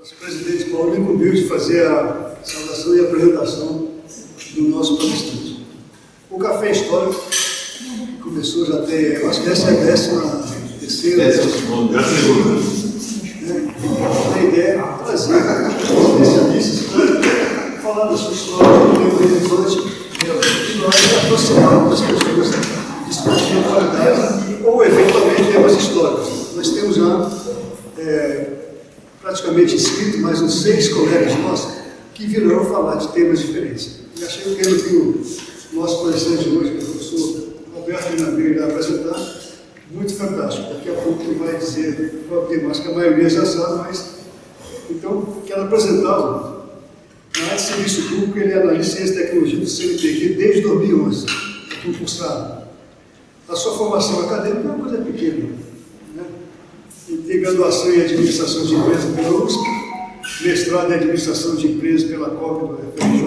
Nosso presidente Paulo me incumbiu de fazer a saudação e a apresentação do nosso palestrante. O Café Histórico começou já tem, eu acho que essa é a 13ª. A ideia é trazer especialistas para falar da sua história, do tempo relevante, e nós aproximarmos as pessoas discutindo atualidade ou, eventualmente, temas históricos. Nós temos já praticamente inscrito mais uns 6 colegas nossos que virão falar de temas diferentes. E achei o tema que o nosso palestrante de hoje, o professor Roberto Fernandes, irá apresentar, muito fantástico. Daqui a pouco ele vai dizer qual tema, acho que a maioria já sabe, mas então quero apresentá-lo. Na área de serviço público, ele é analista em ciência e tecnologia do CNPq desde 2011, concursado. A sua formação acadêmica é uma coisa pequena, né? Ele tem graduação em administração de empresas pela USP, mestrado em administração de empresas pela COP do FRJ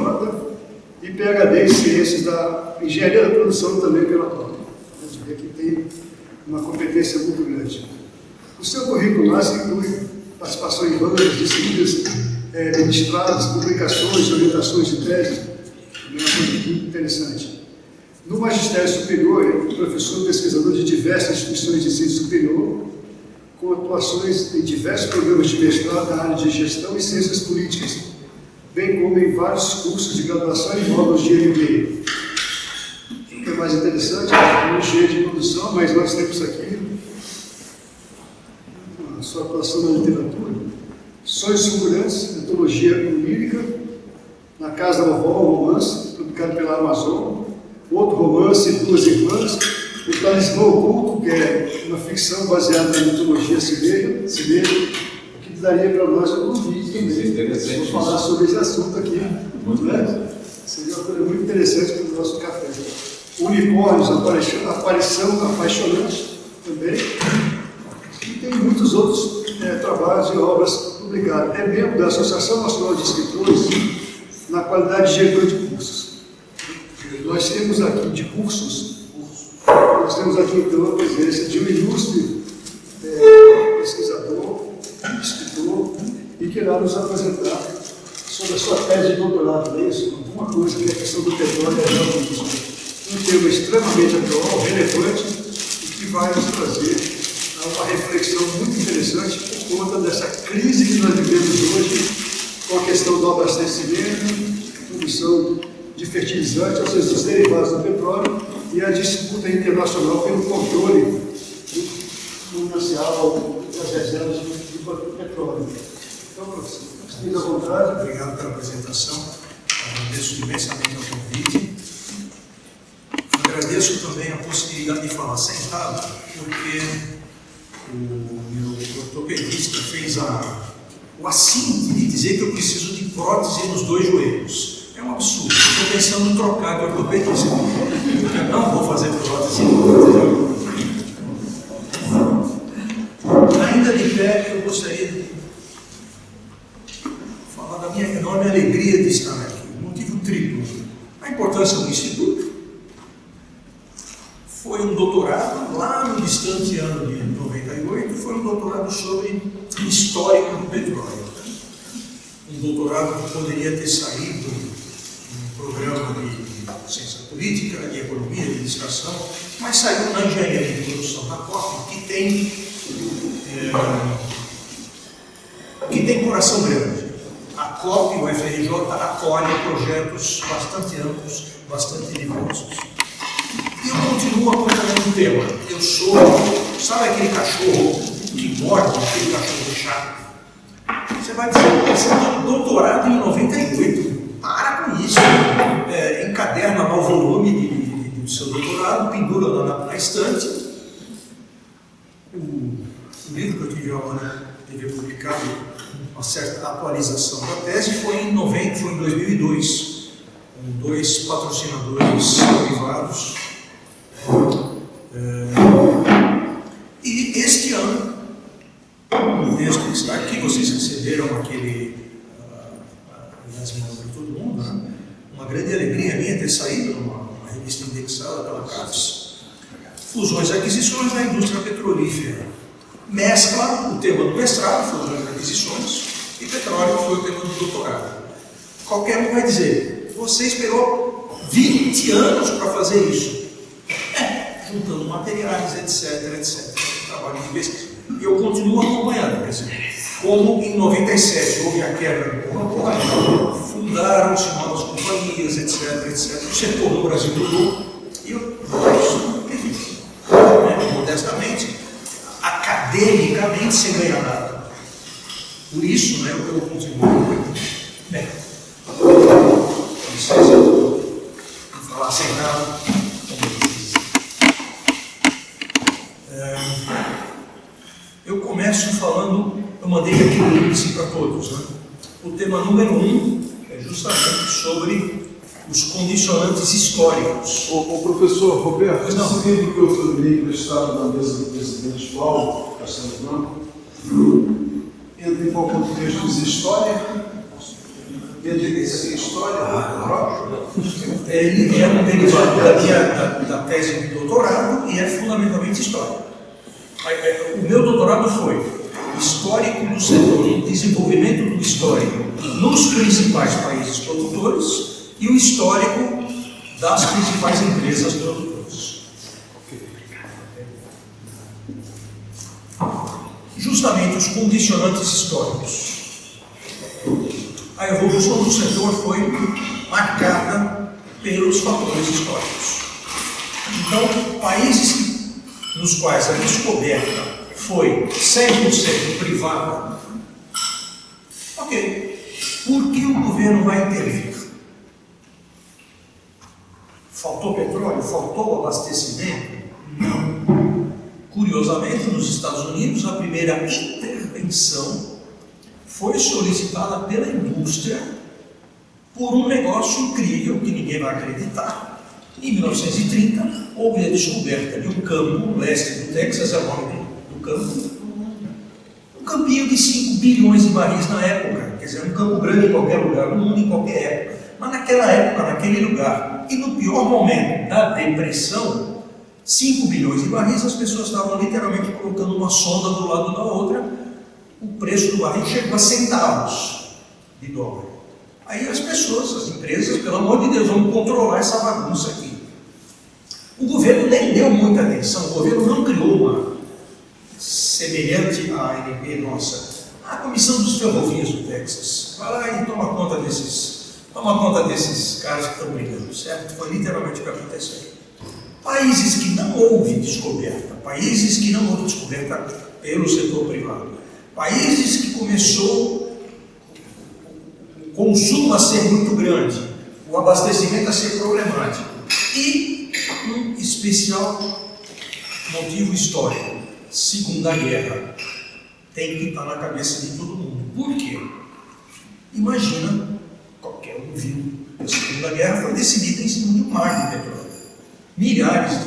e PhD em ciências da engenharia da produção também pela COP. A gente vê que tem uma competência muito grande. O seu currículo lá inclui participação em bancas, disciplinas ministradas, publicações, orientações de tese, é uma coisa muito interessante. No magistério superior, ele é professor pesquisador de diversas instituições de ensino superior, com atuações em diversos programas de mestrado na área de gestão e ciências políticas, bem como em vários cursos de graduação e módulos de MBA. O que é mais interessante, é um cheio de produção, mas nós temos aqui a sua atuação na literatura. Sonhos Fulgurantes, antologia lírica, Na Casa da Vovó, um romance, publicado pela Amazon, outro romance, Duas Irmãs, O Talismã Oculto, que é uma ficção baseada na mitologia cimeira, que daria para nós um vídeo também. Vou falar sobre esse assunto aqui. Né? Seria uma coisa muito interessante para o nosso café. Unicórnios, Aparição Apaixonante, também. E tem muitos outros trabalhos e obras publicadas. É membro da Associação Nacional de Escritores na qualidade de diretor de cursos. Nós temos aqui de cursos, nós temos aqui então a presença de um ilustre pesquisador, escritor, e que irá nos apresentar sobre a sua tese de doutorado, é isso? Alguma coisa que é a questão do petróleo é um tema extremamente atual, relevante, e que vai nos trazer uma reflexão muito interessante por conta dessa crise que nós vivemos hoje com a questão do abastecimento, produção de fertilizantes, ou seja, dos derivados do petróleo, e a disputa internacional pelo controle comercial das reservas de petróleo. Então, professor, esteja à vontade. Obrigado pela apresentação. Agradeço imensamente o convite. Agradeço também a possibilidade de falar sentado, porque o meu ortopedista fez o assinte de dizer que eu preciso de prótese nos 2 joelhos. É um absurdo. Estou pensando em trocar de ortopedista. Eu não vou fazer prótese. Ainda de pé, eu gostaria de falar da minha enorme alegria de estar aqui. Motivo triplo. A importância do Instituto. Foi um doutorado, lá no distante ano de 98, foi um doutorado sobre história do petróleo. Um doutorado que poderia ter saído num programa de ciência política, de economia, de administração, mas saiu na engenharia de produção da COP, que tem coração grande. A COP e o FRJ acolhem projetos bastante amplos, bastante diversos. E eu continuo acompanhando o tema. Eu sou, sabe aquele cachorro que morde, aquele cachorro chato? Você vai dizer, você tem doutorado em 98, para com isso. Encaderna lá o volume do seu doutorado, pendura lá na estante. O livro que eu tive a honra de ver publicado, uma certa atualização da tese, foi em 2002, com 2 patrocinadores privados. E este ano, o texto que está aqui, vocês receberam aquele, aliás, para todo mundo, né? Uma grande alegria minha ter saído numa revista indexada pela CAPES. Fusões e aquisições na indústria petrolífera. Mescla o tema do mestrado, fusões e aquisições, E petróleo foi o tema do doutorado. Qualquer um vai dizer, você esperou 20 anos para fazer isso. Juntando materiais, etc, etc. Trabalho de pesquisa. E eu continuo acompanhando, quer dizer, como em 97 houve a quebra do monopólio, fundaram-se novas companhias, etc, etc. O setor no Brasil mudou e eu isso, modestamente, academicamente, sem ganhar nada. Por isso, eu continuo acompanhando. Bem, com licença, eu vou falar sem nada. Eu começo falando, eu mandei aqui o índice para todos, né? O tema número 1 é justamente sobre os condicionantes históricos. O professor Roberto, não. esse livro que eu terminei emprestado na mesa do presidente Paulo Castelo Branco, entra em qual contexto? História? E a direita história? Ele é um derivado da tese de doutorado e é fundamentalmente história. O meu doutorado foi histórico do setor, o desenvolvimento do histórico nos principais países produtores e o histórico das principais empresas produtoras. Justamente os condicionantes históricos. A evolução do setor foi marcada pelos fatores históricos. Então, países nos quais a descoberta foi 100% privada, ok. Por que o governo vai intervir? Faltou petróleo? Faltou abastecimento? Não. Curiosamente, nos Estados Unidos, a primeira intervenção foi solicitada pela indústria por um negócio incrível que ninguém vai acreditar. Em 1930, houve a descoberta de um campo leste do Texas, é o nome do campo, um campinho de 5 bilhões de barris na época, quer dizer, um campo grande em qualquer lugar do mundo, em qualquer época, mas naquela época, naquele lugar, e no pior momento da depressão, 5 bilhões de barris, as pessoas estavam literalmente colocando uma sonda do lado da outra, o preço do barril chegou a centavos de dólar. Aí as pessoas, as empresas, pelo amor de Deus, vamos controlar essa bagunça aqui. O governo nem deu muita atenção, o governo não criou uma semelhante à ANP nossa. A Comissão dos Ferrovias do Texas, vai lá e toma conta desses caras que estão brigando, certo? Foi literalmente o que aconteceu. Países que não houve descoberta pelo setor privado, países que começou o consumo a ser muito grande, o abastecimento a ser problemático e um especial motivo histórico, Segunda Guerra, tem que estar na cabeça de todo mundo. Por quê? Imagina, qualquer um viu, a Segunda Guerra foi decidida em cima de um mar de petróleo. Milhares de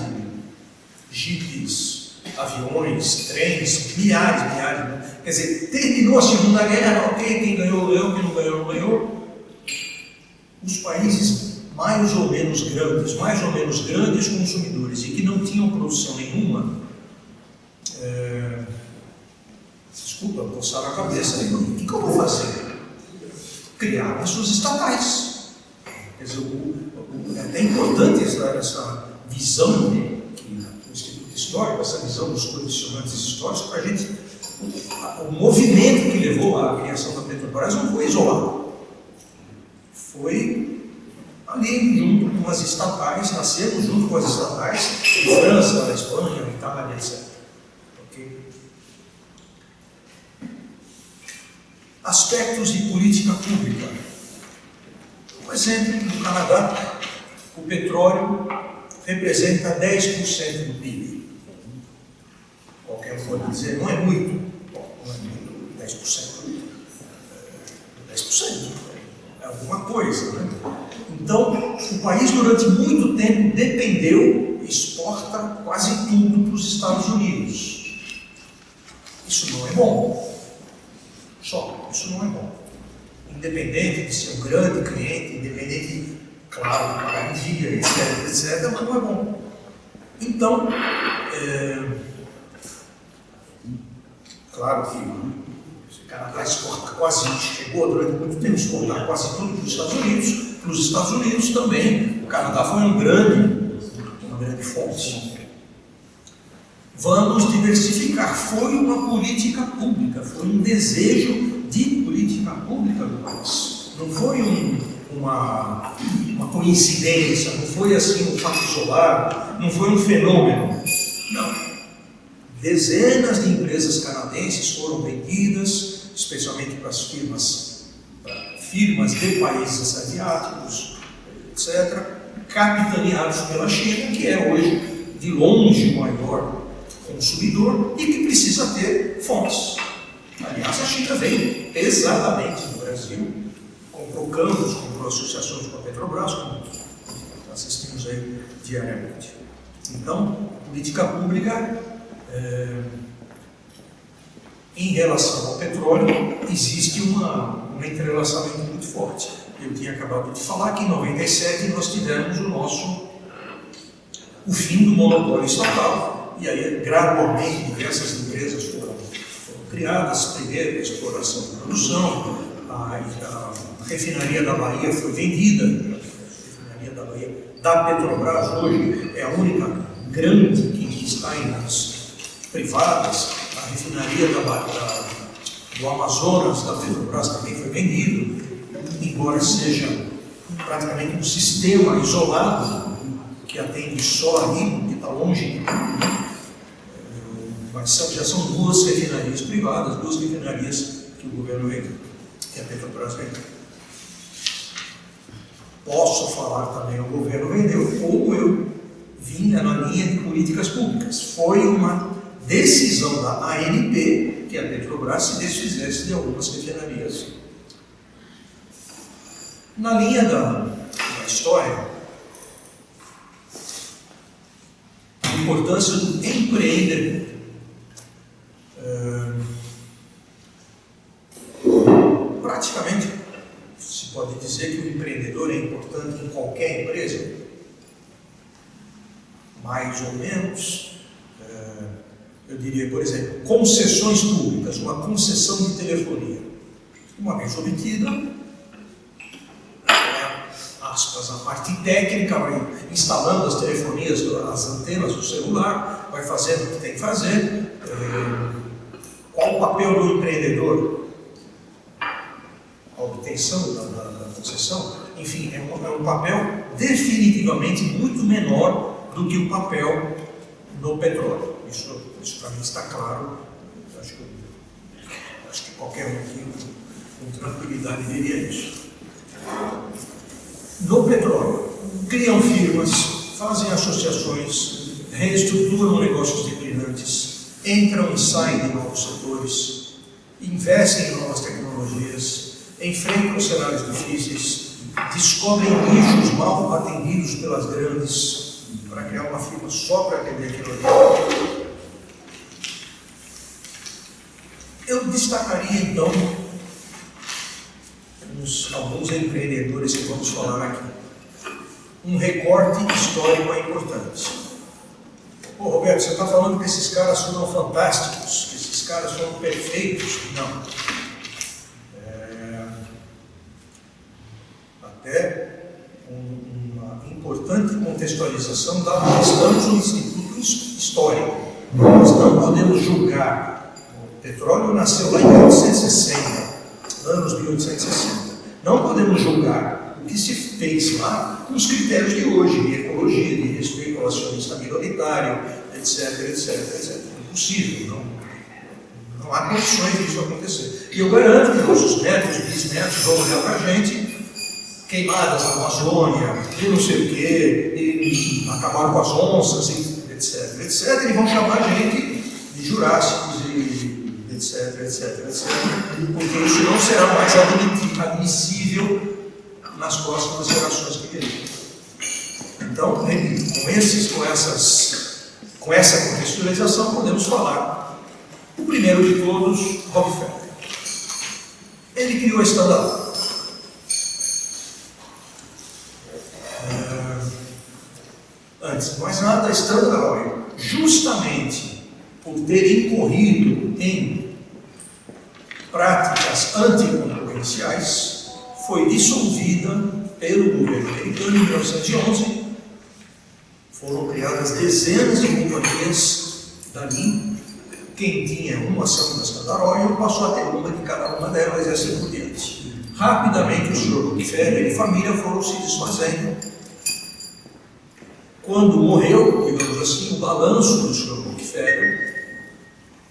jipes, aviões, trens, milhares, né? Quer dizer, terminou a Segunda Guerra, ok, quem ganhou, ganhou, quem não ganhou, não ganhou. Os países mais ou menos grandes consumidores e que não tinham produção nenhuma, desculpa, coçaram a cabeça, o que eu vou fazer? Criar as suas estatais. Quer dizer, é até importante essa visão que o Instituto Histórico, essa visão dos condicionantes históricos, para a gente, o movimento que levou à criação da Petrobras não foi isolado. Foi ali junto com as estatais, nascemos junto com as estatais, em França, na Espanha, na Itália, etc. Okay? Aspectos de política pública. Por exemplo, no Canadá, o petróleo representa 10% do PIB. Qualquer um pode dizer, não é muito. Não é muito, 10%. 10% é alguma coisa, né? Então, o país durante muito tempo dependeu, exporta quase tudo para os Estados Unidos. Isso não é bom. Isso não é bom. Independente de ser um grande cliente, independente, claro, de pagar em dia, etc., mas não é bom. Então, claro que Canadá exporta quase, chegou durante muito tempo a exportar quase tudo para os Estados Unidos. Para os Estados Unidos também, o Canadá foi uma grande fonte. Vamos diversificar. Foi uma política pública, foi um desejo de política pública do país. Não foi uma coincidência, não foi assim um fato isolado, não foi um fenômeno. Não. Dezenas de empresas canadenses foram vendidas, especialmente para as firmas de países asiáticos, etc., capitaneados pela China, que é hoje, de longe, o maior consumidor e que precisa ter fontes. Aliás, a China veio pesadamente no Brasil, comprou campos, comprou associações com a Petrobras, como assistimos aí diariamente. Então, a política pública, em relação ao petróleo, existe um entrelaçamento muito forte. Eu tinha acabado de falar que em 97 nós tivemos o fim do monopólio estatal, e aí gradualmente diversas empresas foram criadas. Primeiro a exploração e produção, a refinaria da Bahia foi vendida. A refinaria da Bahia da Petrobras hoje é a única grande que está em mãos privadas. A refinaria do Amazonas da Petrobras também foi vendida, embora seja praticamente um sistema isolado que atende só ali, que está longe, mas já são duas refinarias privadas, duas refinarias que o governo vendeu, que a Petrobras vendeu. Posso falar também, o governo vendeu, como eu vinha na linha de políticas públicas. Foi uma decisão da ANP que a Petrobras se desfizesse de algumas refinarias. Na linha da história, a importância do empreendedor. Praticamente se pode dizer que o empreendedor é importante em qualquer empresa, mais ou menos. Eu diria, por exemplo, concessões públicas, uma concessão de telefonia. Uma vez obtida, aspas, a parte técnica vai instalando as telefonias, as antenas do celular, vai fazendo o que tem que fazer. Qual o papel do empreendedor? A obtenção da concessão? Enfim, é um papel definitivamente muito menor do que o papel no petróleo. Isso para mim está claro. Acho que qualquer um aqui com tranquilidade diria isso. No petróleo, criam firmas, fazem associações, reestruturam negócios declinantes, entram e saem de novos setores, investem em novas tecnologias, enfrentam cenários difíceis, descobrem nichos mal atendidos pelas grandes, para criar uma firma só para atender aquilo ali. Eu destacaria então alguns empreendedores que vamos falar aqui. Um recorte histórico é importante. Pô, Roberto, você está falando que esses caras foram fantásticos, que esses caras foram perfeitos? Não. Até uma importante contextualização da estamos no Instituto Histórico. Nós não podemos julgar. O petróleo nasceu lá em 1860, anos 1860. Não podemos julgar o que se fez lá com os critérios de hoje, de ecologia, de respeito ao acionista minoritário, etc, etc, etc. É impossível, não há condições disso acontecer. E eu garanto que nossos netos e bisnetos vão olhar para a gente, queimadas na Amazônia, e não sei o quê, e acabaram com as onças, etc, etc, e vão chamar a gente de jurássicos e etc, etc, etc, porque isso não será mais admissível nas próximas gerações que virão. Então, com essa contextualização, podemos falar. O primeiro de todos, Rockefeller. Ele criou a Standard Oil. Antes de mais nada, a Standard Oil, justamente por ter incorrido em práticas anticoncorrenciais, foi dissolvida pelo governo americano em 1911. Foram criadas dezenas de companhias dali. Quem tinha uma ação da Standard Oil passou a ter uma de cada uma delas e assim por diante. Rapidamente o Sr. Rockefeller e família foram se desfazendo. Quando morreu, digamos assim, o balanço do Sr. Rockefeller,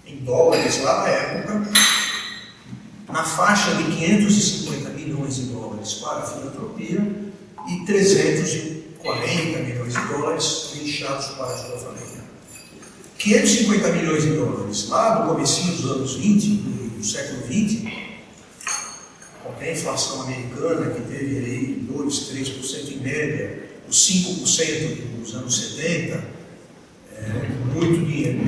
em dólares lá na época, na faixa de 550 milhões de dólares para a filantropia e 340 milhões de dólares deixados para a sua família. 550 milhões de dólares lá no comecinho dos anos 20, do século 20, com a inflação americana que teve aí 2, 3% em média, os 5% dos anos 70, muito dinheiro.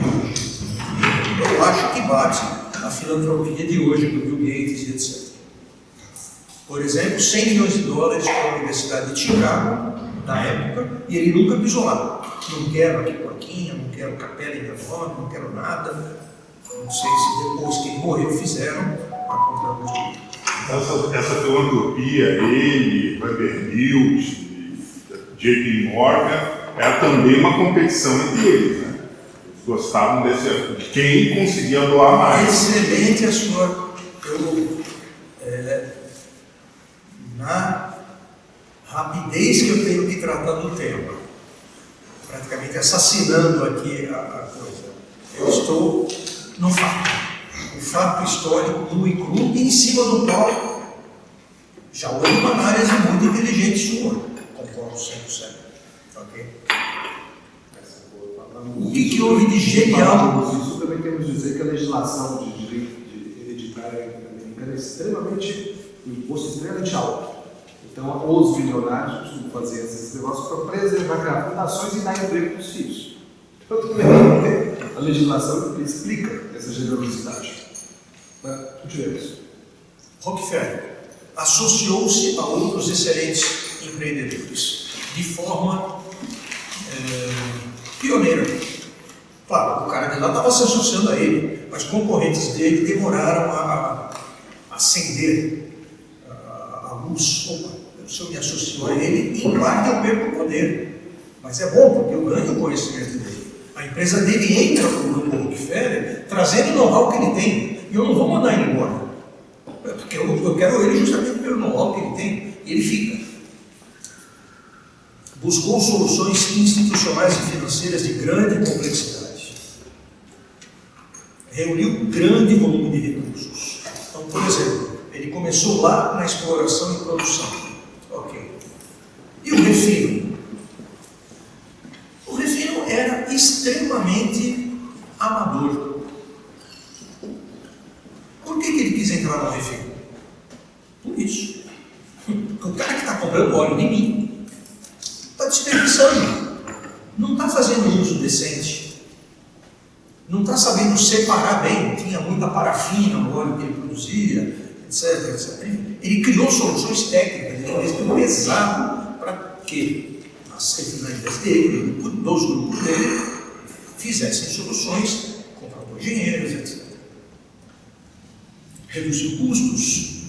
Eu acho que bate a filantropia de hoje do Bill Gates e etc. Por exemplo, 100 milhões de dólares para a Universidade de Chicago, na época, e ele nunca pisou lá. Não quero aqui plaquinha, não quero capela em meu nome, não quero nada. Não sei se depois que ele morreu fizeram para comprar o dinheiro. Essa filantropia, ele, Vanderbilt, JP Morgan, era também uma competição entre eles, né? Eles gostavam de quem conseguia doar mais. Excelente a sua... na rapidez que eu tenho que tratar do tema, praticamente assassinando aqui a coisa, eu estou no fato. O fato histórico nu e cru, e em cima do qual já houve uma análise muito inteligente sua. Concordo 100%. Ok? O que houve de genial? Isso também temos que dizer que a legislação de direito hereditário americana é extremamente, um imposto extremamente alto. Então, os bilionários costumam fazer esses negócios para preservar, criar fundações e dar emprego para os filhos. Então, também a legislação explica essa generosidade. Continuemos. Rockefeller associou-se a outros excelentes empreendedores de forma pioneira. Claro, o cara de lá estava se associando a ele, mas concorrentes dele demoraram a acender a luz. Opa, se eu me associo a ele, em parte eu perco o poder, mas é bom porque eu ganho o conhecimento dele. A empresa dele entra para o grupo Rockefeller trazendo o know-how que ele tem, e eu não vou mandar ele embora, porque eu quero ele justamente pelo know-how que ele tem, e ele fica. Buscou soluções institucionais e financeiras de grande complexidade. Reuniu grande volume de recursos. Então, por exemplo, ele começou lá na exploração e produção. Ok. E o refino? O refino era extremamente amador. Por que ele quis entrar no refino? Por isso. O cara que está comprando óleo de mim está desperdiçando, não está fazendo uso decente, não está sabendo separar bem, tinha muita parafina no óleo que ele produzia, etc, etc. Ele criou soluções técnicas, ele investiu pesado para que as refinarias dele, dos grupos dele, fizessem soluções, contratou engenheiros, etc. Reduziu custos,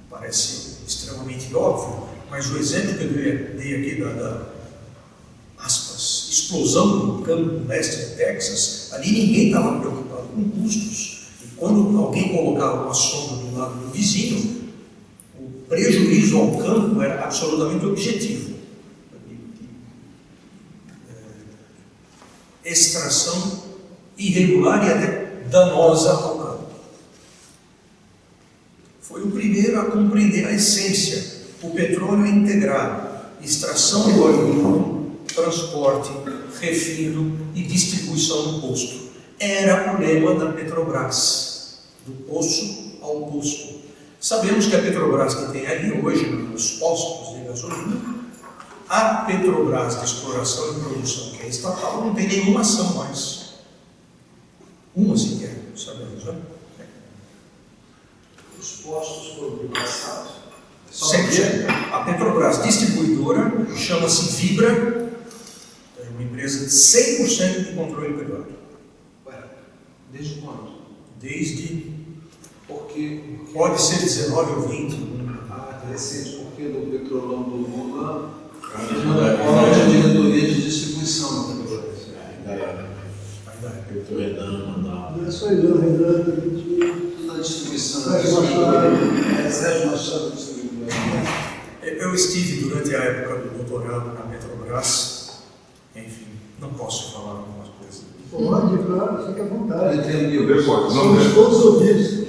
parece extremamente óbvio, mas o exemplo que eu dei aqui da aspas, explosão no campo leste do Texas, ali ninguém estava preocupado com custos. E quando alguém colocava uma sonda do lado do vizinho, o prejuízo ao campo era absolutamente objetivo. Extração irregular e até danosa ao campo. Foi o primeiro a compreender a essência. O petróleo é integrado, extração do óleo bruto, transporte, refino e distribuição no posto. Era o lema da Petrobras, do poço ao posto. Sabemos que a Petrobras que tem ali hoje nos postos de gasolina, a Petrobras de exploração e produção, que é estatal, não tem nenhuma ação mais. Uma sequer, sabemos, né? Os postos foram privatizados. A Petrobras distribuidora chama-se Vibra, é uma empresa de 100% de controle privado. Ué, desde quando? Desde Porque Pode ser 19 ou 20. Interessante, porque no Petrolão do Lula monopólio de diretoria de distribuição da Petrolão. Não é só Irã, Renan, Na distribuição. Sérgio Machado distribuidor. Eu estive durante a época do doutorado na Petrobras, enfim, não posso falar algumas coisas. Pode, claro, fica à vontade. Depois, não Somos todos ouvidos.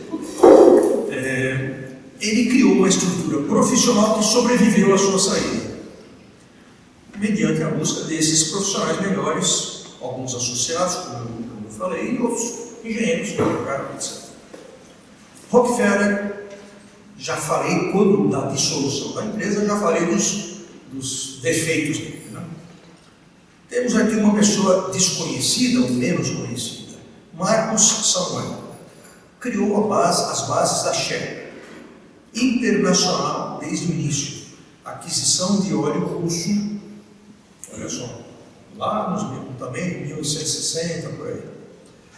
Ele criou uma estrutura profissional que sobreviveu à sua saída, mediante a busca desses profissionais melhores, alguns associados, como eu falei, e outros engenheiros que colocaram, etc. Rockefeller, já falei, quando da dissolução da empresa, já falei dos defeitos dele. Né? Temos aqui uma pessoa desconhecida, ou menos conhecida, Marcos Samuel. Criou as bases da Shell, internacional desde o início. Aquisição de óleo russo, olha só, lá também, 1860, por aí.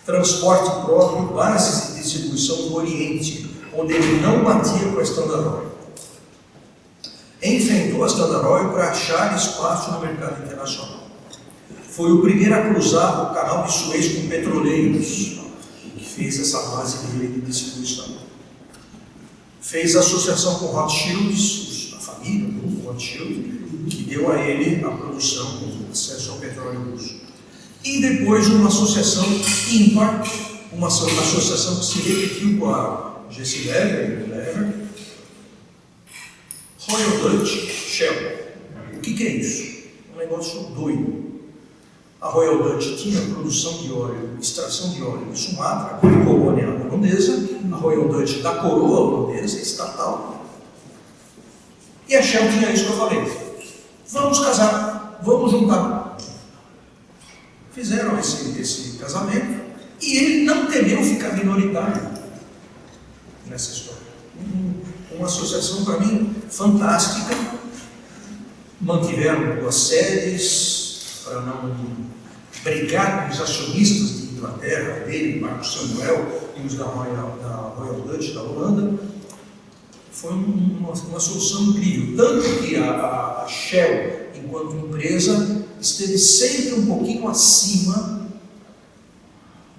Transporte próprio, bases de distribuição do Oriente, onde ele não batia com a Standard Oil. Enfrentou a Standard Oil para achar espaço no mercado internacional. Foi o primeiro a cruzar o canal de Suez com petroleiros, que fez essa base de distribuição. Fez associação com Rothschilds, a família do Rothschild, que deu a ele a produção, o acesso ao petróleo russo. E depois uma associação ímpar, uma associação que se repetiu com a Jesse Lever, Royal Dutch Shell. O que é isso? Um negócio doido. A Royal Dutch tinha produção de óleo, extração de óleo de Sumatra, colônia holandesa, a Royal Dutch da coroa holandesa, estatal. E a Shell tinha isso que eu falei. Vamos casar, vamos juntar. Fizeram esse casamento e ele não temeu ficar minoritário nessa história. Uma associação, para mim, fantástica. Mantiveram duas sedes para não brigar com os acionistas de Inglaterra, dele, Marcos Samuel, e os da Royal Dutch da Holanda. Foi uma solução incrível. Tanto que a Shell, enquanto empresa, esteve sempre um pouquinho acima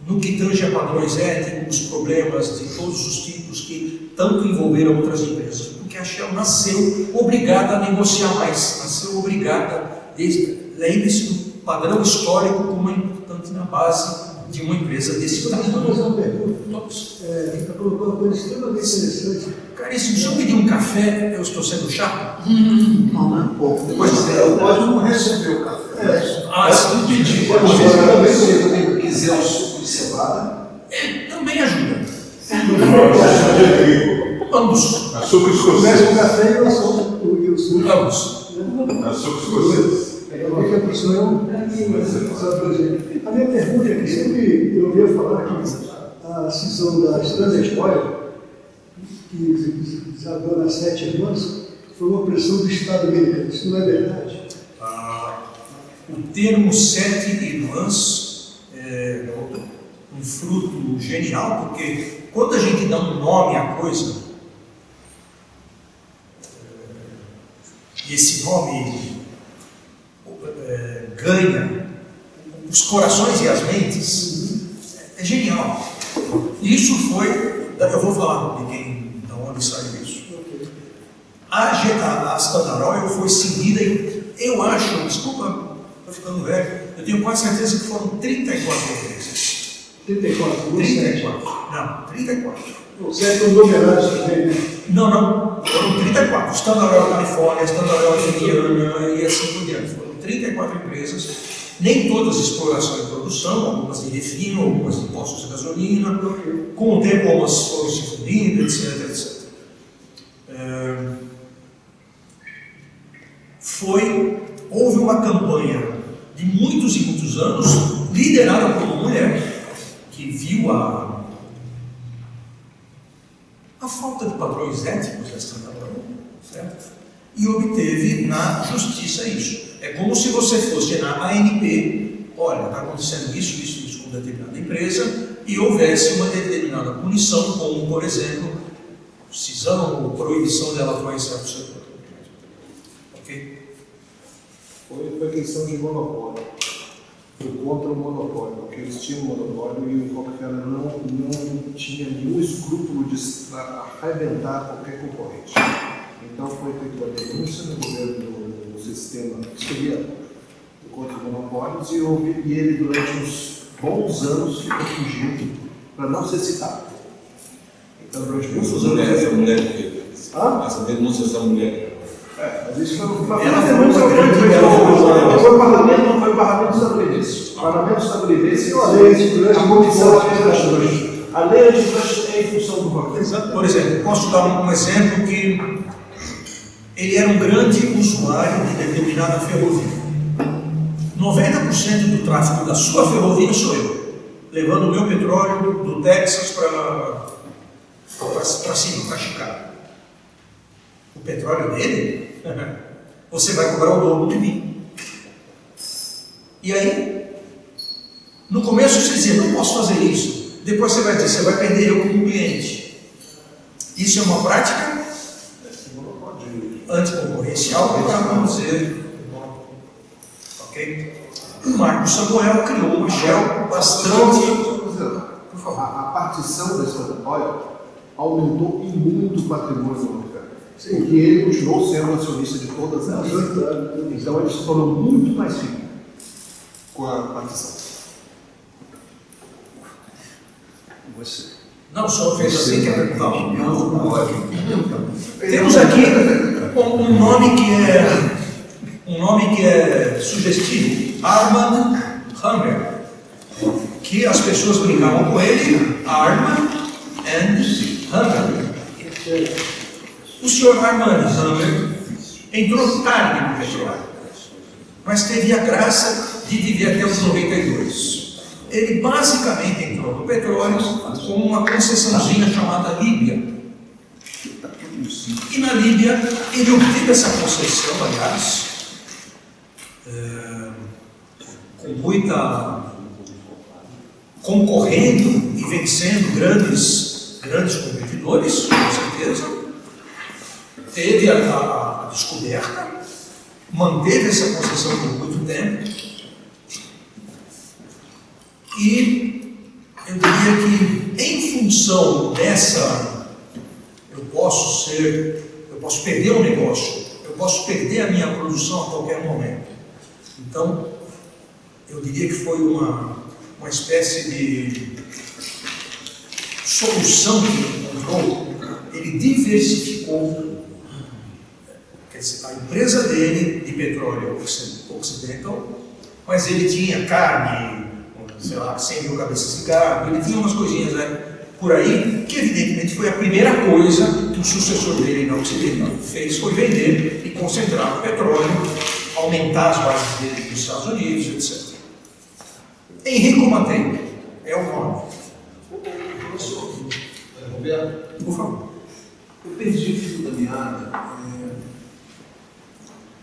no que tange a padrões éticos, problemas de todos os tipos que tanto envolveram outras empresas. Porque a Shell nasceu obrigada a negociar mais, nasceu obrigada, lembre-se do padrão histórico como é importante na base de uma empresa desse tamanho. Deixa eu fazer uma pergunta. Você colocou uma coisa extremamente interessante. Cara, se eu pedir um café, eu estou sendo chato? Não, pouco. Depois pode não receber o café. Se não pedir, Talvez se quiser um suco de cevada. também ajuda. Açúcar Ambos. escocês. O café e o suco. Ambos. Açúcar escocês. Porque a profissão a minha pergunta é que sempre eu ouvia falar que a cisão da Standard Oil, que desagou nas 7 irmãs, foi uma pressão do Estado americano. Isso não é verdade? O termo 7 irmãs é um fruto genial, porque quando a gente dá um nome à coisa, e esse nome ganha os corações e as mentes, é genial. Isso foi, eu vou falar de onde saiu isso. A Standard Oil foi seguida, eu acho, desculpa, estou ficando velho, eu tenho quase certeza que foram 34 empresas. 34, 34. Não, 34. Você é conglomerado também, né? Não, foram 34. Standard Oil Califórnia, Standard Oil Indiana e assim por diante. Foram 34 empresas, nem todas de exploração e produção, algumas de refino, algumas de postos de gasolina, com o tempo algumas foram se fundindo, etc. Houve uma campanha de muitos e muitos anos, liderada por uma mulher, que viu a falta de padrões éticos da Standard Oil, certo? E obteve na justiça isso. É como se você fosse na ANP, olha, está acontecendo isso, de determinada empresa e houvesse uma determinada punição, como, por exemplo, cisão ou proibição dela atuar em certo setor. Ok? Foi questão de monopólio. Foi contra o monopólio, porque eles tinham monopólio e o Rockefeller não tinha nenhum escrúpulo de arrebentar qualquer concorrente. Então foi feita uma denúncia no governo do sistema que seria contra os monopólios e ele durante uns bons anos ficou fugindo para não ser citado. Então durante muitos anos... Essa mulher que fez. Ah? Essa denúncia dessa mulher. Mas isso foi o parlamento estadunidense. O parlamento estadunidense a comissão anti-trust. A lei anti-trust é em função do Rockefeller. Por exemplo, posso dar um exemplo que ele era um grande usuário de determinada ferrovia. 90% do tráfego da sua ferrovia sou eu, levando o meu petróleo do Texas para cima, para Chicago. O petróleo dele, você vai cobrar o dobro de mim. E aí, no começo você dizia, não posso fazer isso. Depois você vai dizer, você vai perder eu como cliente. Isso é uma prática anticoncorrencial, para não dizer. Ok? O Marco Samuel criou uma Shell bastante. Por favor, a partição da Standard Oil aumentou em muito o patrimônio do Rockefeller. Porque ele continuou sendo acionista de todas elas. Então ele se tornou muito mais rico com a partição. Você. Não, só fez assim que é. Temos aqui um nome que é sugestivo, Armand Hammer, que as pessoas brincavam com ele, Armand and Hammer. O senhor Armand Hammer entrou tarde no petróleo, mas teve a graça de viver até os 92. Ele basicamente entrou no petróleo com uma concessãozinha chamada Líbia. E na Líbia, ele obteve essa concessão, aliás, com muita... concorrendo e vencendo grandes competidores, com certeza. Teve a descoberta, manteve essa concessão por muito tempo. E eu diria que, em função dessa, eu posso perder o negócio, eu posso perder a minha produção a qualquer momento. Então, eu diria que foi uma espécie de solução que ele encontrou. Ele diversificou, quer dizer, a empresa dele de petróleo Occidental, mas ele tinha carne, sei lá, 100 mil cabeças de gado, ele tinha umas coisinhas, né, por aí, que evidentemente foi a primeira coisa que o sucessor dele na Occidental fez, foi vender e concentrar o petróleo, aumentar as bases dele nos Estados Unidos, etc. Henrico Mattei é o nome. Roberto, Por favor. eu perdi o fio da meada.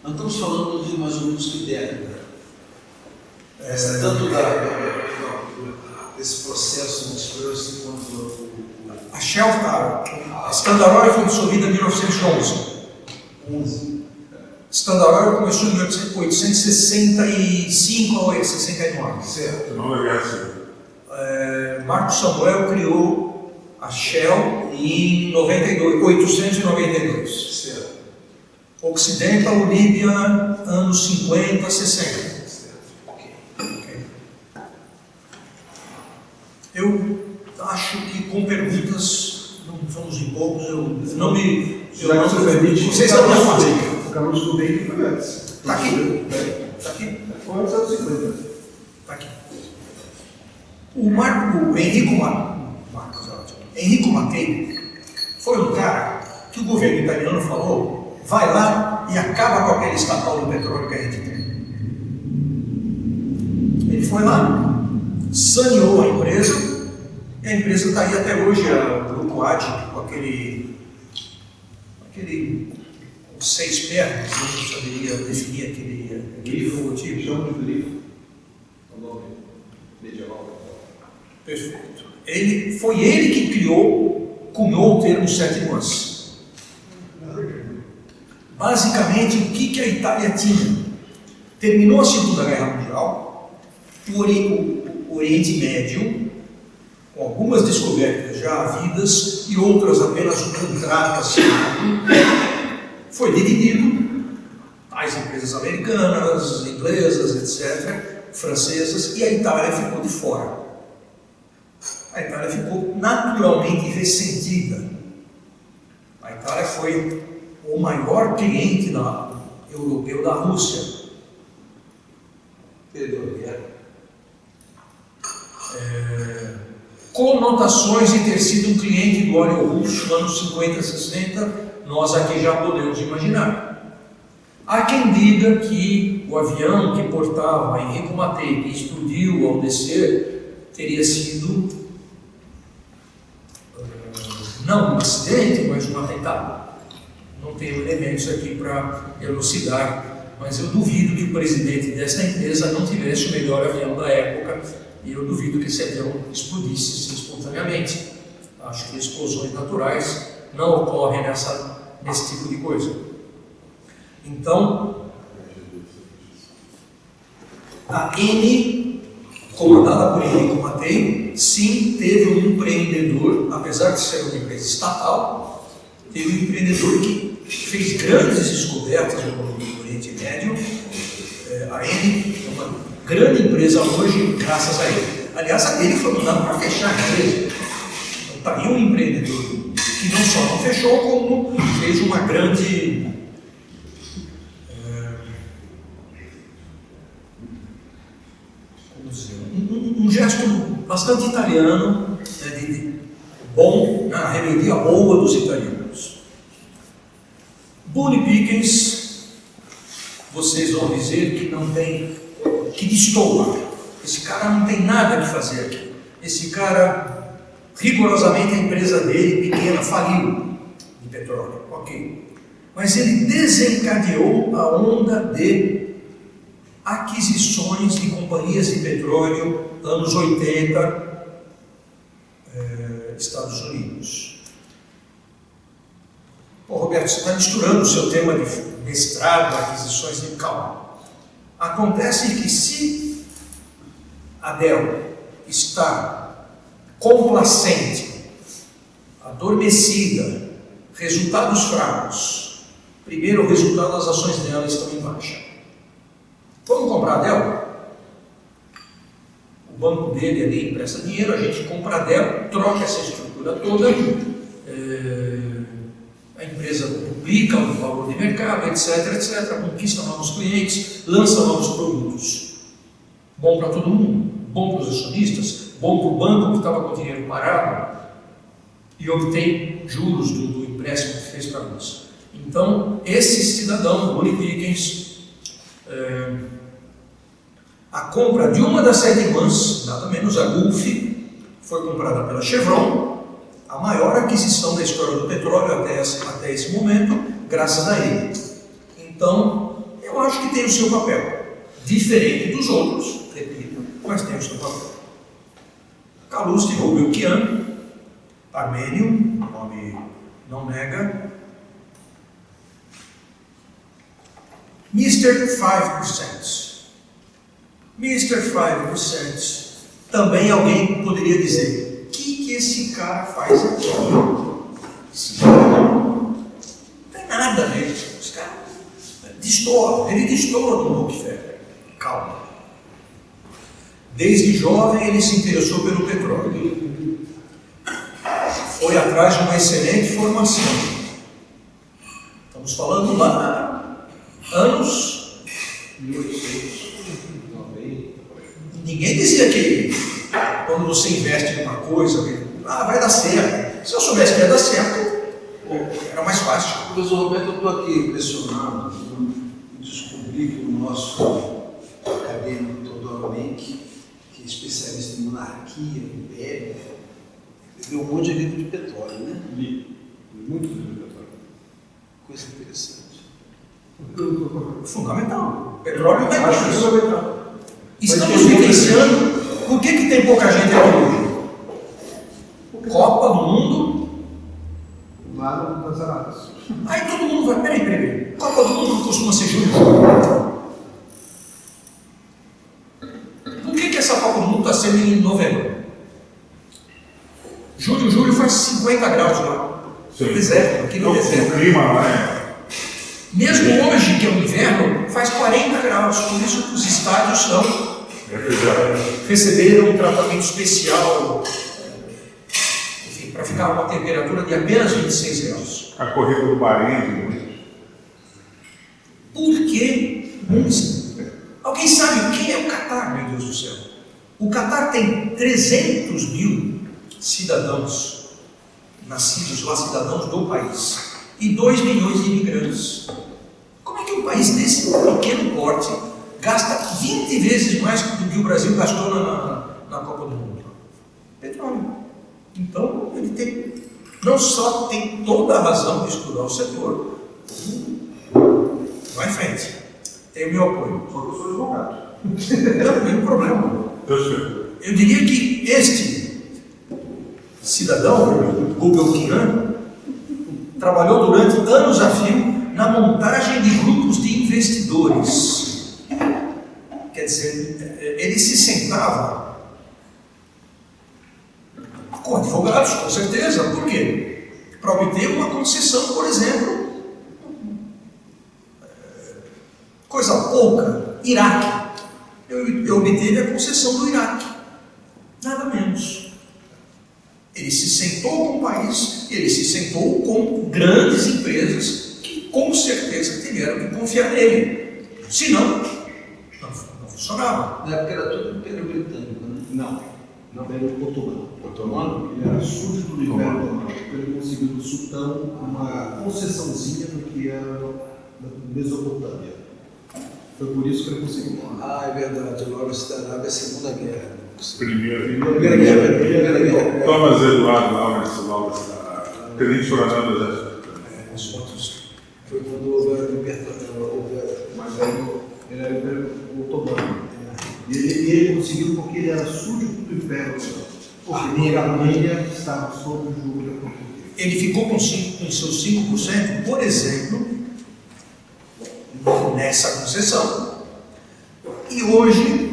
Nós estamos falando de mais ou menos que década. Tanto desse processo de trust quanto A Shell, a Standard Oil foi dissolvida em 1911. Standard Oil começou em 1865 ou 69. Certo. Não é assim. Marco Samuel criou a Shell em 892. Certo. Occidental, Líbia, anos 50, 60. Ok. Eu acho que com perguntas, não somos em poucos, vocês não vão fazer. O Carlos do Bem foi antes. Está aqui. Está aqui. Foi antes dos anos 50. Está aqui. Henrico Mattei foi um cara que o governo italiano falou, vai lá e acaba com aquele estatal do petróleo que a gente tem. Ele foi lá, saneou a empresa, e a empresa está aí até hoje, o Grupo ADI, com aquele com 6 pernas, eu não saberia definir aquele Grifo, logotipo. chão de grifo. O nome medieval. Perfeito. Foi ele que cunhou o termo 7 irmãs. Basicamente, o que a Itália tinha? Terminou a Segunda Guerra Mundial, o Oriente Médio, com algumas descobertas já havidas e outras apenas um contrato assinado, foi dividido, as empresas americanas, inglesas, etc., francesas, e a Itália ficou de fora. A Itália ficou naturalmente ressentida. A Itália foi o maior cliente europeu da Rússia. Perdeu a guerra. Conotações de ter sido um cliente do óleo russo nos anos 50, 60, nós aqui já podemos imaginar. Há quem diga que o avião que portava Enrico Mattei, que explodiu ao descer, teria sido não um acidente, mas um atentado. Não tenho elementos aqui para elucidar, mas eu duvido que o presidente desta empresa não tivesse o melhor avião da época, e eu duvido que esse avião explodisse assim, espontaneamente. Acho que explosões naturais não ocorrem nesse tipo de coisa. Então, a Eni, comandada por Enrico Mattei, sim, teve um empreendedor, apesar de ser uma empresa estatal, teve um empreendedor que fez grandes descobertas no Oriente Médio. A Eni é uma grande empresa hoje, graças a ele. Aliás, ele foi mandado para fechar a empresa. Então, está aí um empreendedor que não só não fechou, como fez uma grande um gesto bastante italiano, bom, na rebeldia boa dos italianos. Bully Pickens, vocês vão dizer que não tem, que destoa. Esse cara não tem nada que fazer aqui. Esse cara, rigorosamente, a empresa dele, pequena, faliu de petróleo. Ok. Mas ele desencadeou a onda de aquisições de companhias de petróleo, anos 80, Estados Unidos. Pô, Roberto, você está misturando o seu tema de mestrado, aquisições de calma. Acontece que se a Dell está complacente, adormecida, resultados fracos, primeiro o resultado das ações dela estão em baixa. Vamos comprar a Dell? O banco dele ali empresta dinheiro, a gente compra a Dell, troca essa estrutura toda, a empresa duplica o valor de mercado, etc, etc, conquista novos clientes, lança novos produtos. Bom para todo mundo, bom para os acionistas, bom para o banco que estava com o dinheiro parado e obtém juros do empréstimo que fez para nós. Então, esse cidadão, Bully Pickens, a compra de uma das 7 irmãs, nada menos a Gulf, foi comprada pela Chevron, a maior aquisição da história do petróleo até esse momento, graças a ele. Então, eu acho que tem o seu papel, diferente dos outros, repito, mas tem o seu papel. Calouste Gulbenkian, armênio, nome não nega, Mr. 5%. Mr. 5%, também alguém poderia dizer, o que esse cara faz aqui? Esse cara não tem nada a ver, esse cara destoa, ele destoa do Rockefeller. Calma. Desde jovem ele se interessou pelo petróleo. Foi atrás de uma excelente formação. Estamos falando lá, anos 1890. Ninguém dizia que quando você investe em uma coisa, vai dar certo. Se eu soubesse que ia dar certo, era mais fácil. Professor Roberto, eu estou aqui impressionado em descobrir que o nosso acadêmico Teodoro Menck, que é especialista em monarquia, império, escreveu um monte de livro de petróleo, né? Muito livro de petróleo. Coisa interessante. Fundamental. Petróleo não é Acho mais. fundamental. Estamos vivenciando. Por que tem pouca gente aqui hoje? errado das aradas. Aí todo mundo vai, peraí. Copa do Mundo costuma ser julho. Por que essa Copa do Mundo está sendo em novembro? Julho faz 50 graus lá. Sim. Deserto, aqui no O deserto. clima lá é. Mesmo hoje, que é o inverno, faz 40 graus. Por isso que os estádios receberam um tratamento especial, enfim, para ficar uma temperatura de apenas 26 graus. A corrida do Bahrein. Por que Múrcia? Alguém sabe quem é o Catar, meu Deus do céu? O Catar tem 300 mil cidadãos nascidos lá, cidadãos do país, e 2 milhões de imigrantes. Como é que um país desse pequeno porte gasta 20 vezes mais do que o Brasil gastou na Copa do Mundo? Petróleo. Então, ele tem, não só tem toda a razão de estudar o setor, vai em frente. Tem o meu apoio. Só que eu sou advogado. Não tem problema. Eu diria que este cidadão, o Belkian, trabalhou durante anos a fio na montagem de grupos de investidores. Quer dizer, ele se sentava com advogados, com certeza. Por quê? Para obter uma concessão, por exemplo, coisa pouca, Iraque. Eu obteve a concessão do Iraque, nada menos. Ele se sentou com o país, ele se sentou com grandes empresas que com certeza tiveram que confiar nele. Senão, não funcionava. Na época era tudo Império Britânico, né? Não era o otomano. Otomano? Ele era súdito do Império Otomano. Ele conseguiu do sultão uma concessãozinha do que era na Mesopotâmia. Foi por isso que ele conseguiu. Ah, é verdade. O Lawrence da Arábia é a Segunda Guerra. Primeira guerra. Thomas Eduardo Lawrence, tenente coronel do exército. Os outros. Foi quando houve Ele era o Império Otomano. E ele conseguiu porque ele era súdito do Império Otomano. Porque a Armênia estava sob o jugo da Portuguesa. Ele ficou com seus 5%, por exemplo, nessa concessão. E hoje,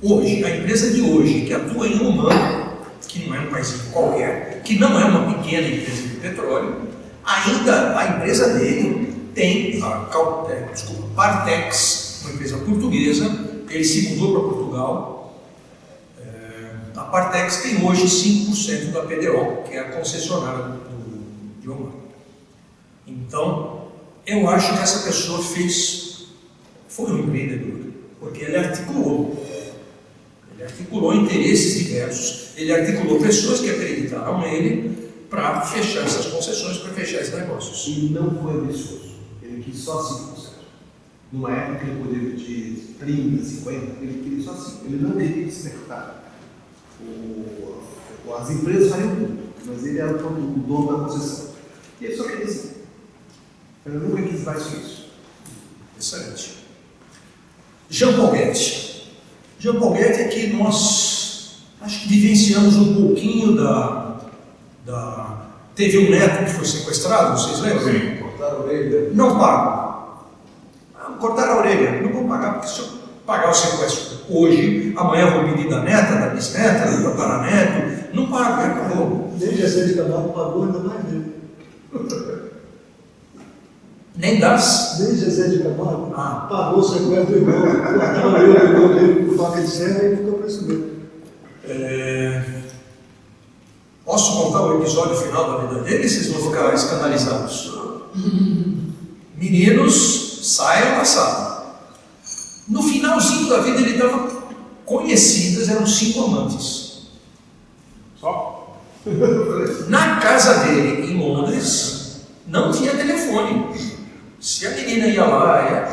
a empresa de hoje, que atua em Oman, que não é um país qualquer, que não é uma pequena empresa de petróleo, ainda a empresa dele tem a Partex, uma empresa portuguesa. Ele se mudou para Portugal. A Partex tem hoje 5% da PDO, que é a concessionária de Oman. Então, eu acho que essa pessoa foi um empreendedor, porque ele articulou interesses diversos, ele articulou pessoas que acreditaram nele para fechar essas concessões, para fechar esses negócios. E não foi ambicioso. Ele quis só 5%. Numa época que ele poderia pedir 30%, 50%, ele queria só 5%. Ele não queria despertar. As empresas fariam tudo, mas ele era o dono da concessão. E ele só queria 5%. Ele nunca quis mais que isso. Excelente. Jean Paul Getty. Jean Paul Getty é que nós acho que vivenciamos um pouquinho Teve um neto que foi sequestrado, vocês lembram? Sim. cortaram a orelha. Não pago. Cortaram a orelha. Não vou pagar, porque se eu pagar o sequestro hoje, amanhã vou pedir da neta, da bisneta, do tataraneto. Não pago, acabou. Nem José de Camargo pagou, ainda mais dele. Nem das. Nem José de Camargo Ah. pagou o sequestro do irmão, cortaram a orelha do irmão dele com faca de serra e ficou preso mesmo. Posso contar o episódio final da vida dele? Vocês vão ficar escandalizados. Meninos, saiam da sala. No finalzinho da vida ele estava conhecidas, eram 5 amantes. Só? Na casa dele, em Londres, não tinha telefone. Se a menina ia lá,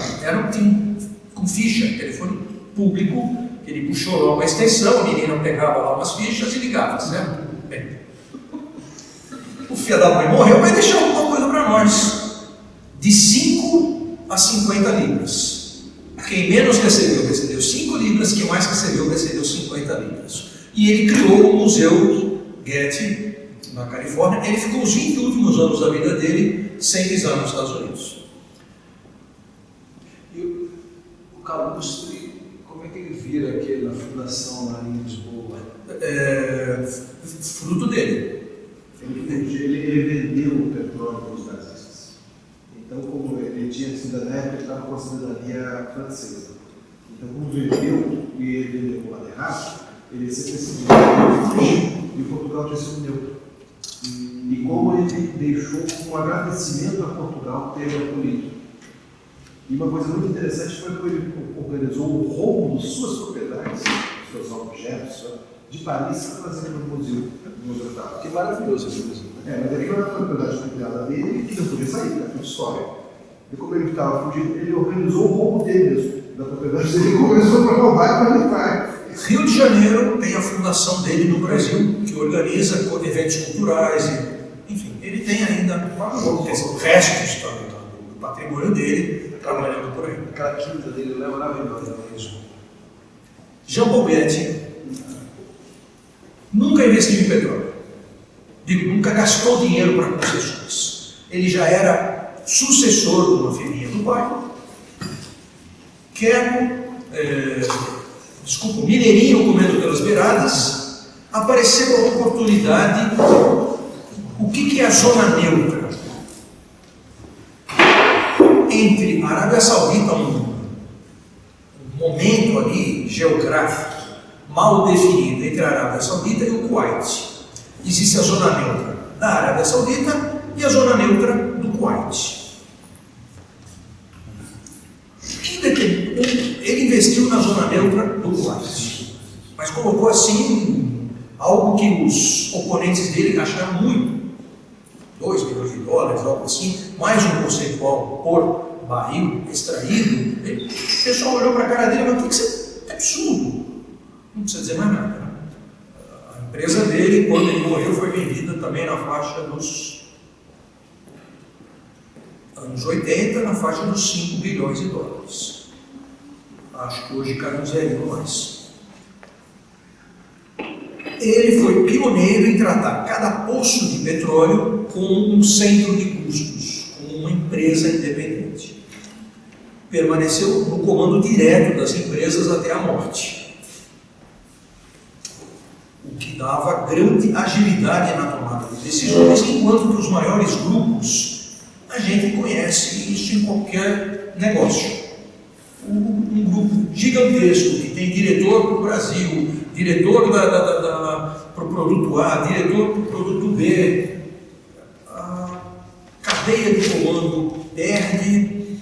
tinha com ficha, telefone público, ele puxou lá uma extensão, a menina pegava lá umas fichas e ligava, certo? Bem, o filho da mãe morreu, mas deixou alguma coisa para nós. De 5 a 50 libras. Quem menos recebeu 5 libras, quem mais recebeu 50 libras. E ele criou o Museu Getty, na Califórnia. Ele ficou os 20 últimos anos da vida dele sem pisar nos Estados Unidos. E o Calustre, como é que ele vira aquela fundação lá em Lisboa? Fruto dele. Ele vendeu o petróleo para os nazistas. Então, como ele tinha cidadania, ele estava com a cidadania francesa. Então, como vendeu e ele vendeu o lado errado, ele sempre decidiu e Portugal tinha sido neutro. E como ele deixou um agradecimento a Portugal ter acolhido. E uma coisa muito interessante foi que ele organizou o roubo de suas propriedades, seus objetos, de Paris para trazer no museu. Que maravilhoso esse museu. Mas ele foi uma propriedade privada dele que não podia sair, né? Foi história. E como ele estava fugindo, ele organizou o roubo dele mesmo, da propriedade dele, e começou a roubar para levar. Rio de Janeiro tem a fundação dele no Brasil, que organiza eventos culturais, enfim, ele tem ainda restos do patrimônio dele trabalhando por aí. Aquela quinta dele lá é maravilhosa mesmo. Jean Paul Getty nunca investiu em petróleo. Digo, nunca gastou dinheiro para concessões. Ele já era sucessor de uma filhinha do pai. Mineirinho comendo pelas beiradas, apareceu a oportunidade. O que é a zona neutra? Entre a Arábia Saudita, um momento ali geográfico mal definido entre a Arábia Saudita e o Kuwait. Existe a zona neutra da Arábia Saudita e a zona neutra do Kuwait. Ele investiu na zona neutra do Kuwait, mas colocou assim algo que os oponentes dele acharam muito. 2 milhões de dólares, algo assim, mais um percentual por barril extraído. O pessoal olhou para a cara dele e falou: o que você... É absurdo. Não precisa dizer mais nada. Né? A empresa dele, quando ele morreu, foi vendida também na faixa dos anos 80, na faixa dos 5 bilhões de dólares. Acho que hoje cai um zerinho mais. Ele foi pioneiro em tratar cada poço de petróleo como um centro de custos, como uma empresa independente. Permaneceu no comando direto das empresas até a morte, o que dava grande agilidade na tomada de decisões, enquanto que os maiores grupos, a gente conhece isso em qualquer negócio. Um grupo gigantesco que tem diretor para o Brasil, diretor para o produto A, diretor para o produto B, a cadeia de comando perde,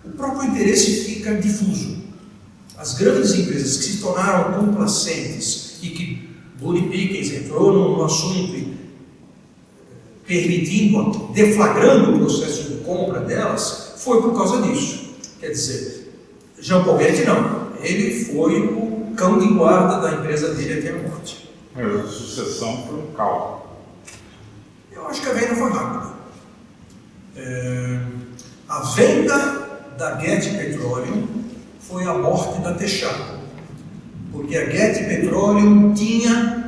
o próprio interesse fica difuso. As grandes empresas que se tornaram complacentes e que Bonnie Pickens entrou no assunto e permitindo, deflagrando o processo de compra delas, foi por causa disso. Quer dizer, Jean Paul Getty não. Ele foi o cão de guarda da empresa dele até a morte. A sucessão foi um caos. Eu acho que a venda foi rápida. A venda da Getty Petroleum foi a morte da Texaco. Porque a Getty Petroleum tinha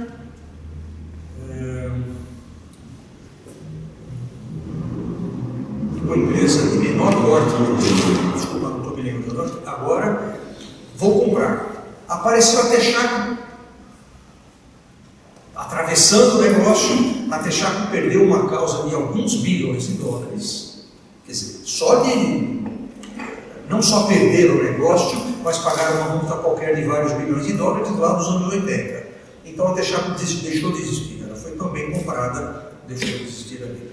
uma empresa de menor porte, desculpa, não estou me lembrando agora, vou comprar. Apareceu a Texaco, atravessando o negócio. A Texaco perdeu uma causa de alguns bilhões de dólares, quer dizer, não só perderam o negócio, mas pagaram uma multa qualquer de vários bilhões de dólares lá dos anos 80. Então a Texaco deixou de existir, ela foi também comprada, deixou de existir ali.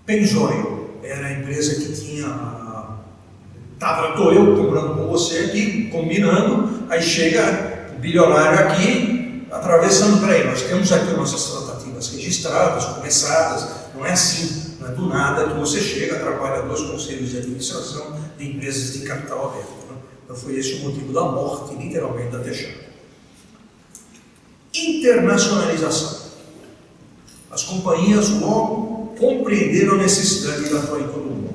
Pennzoil era a empresa que tinha. Estou eu comprando com você aqui, combinando, aí chega o bilionário aqui, atravessando, peraí, nós temos aqui nossas tratativas registradas, começadas, não é assim, não é do nada que você chega, atrapalha 2 conselhos de administração de empresas de capital aberto. Né? Então foi esse o motivo da morte, literalmente, da Texaco. Internacionalização. As companhias logo compreenderam a necessidade de atuar em todo o mundo.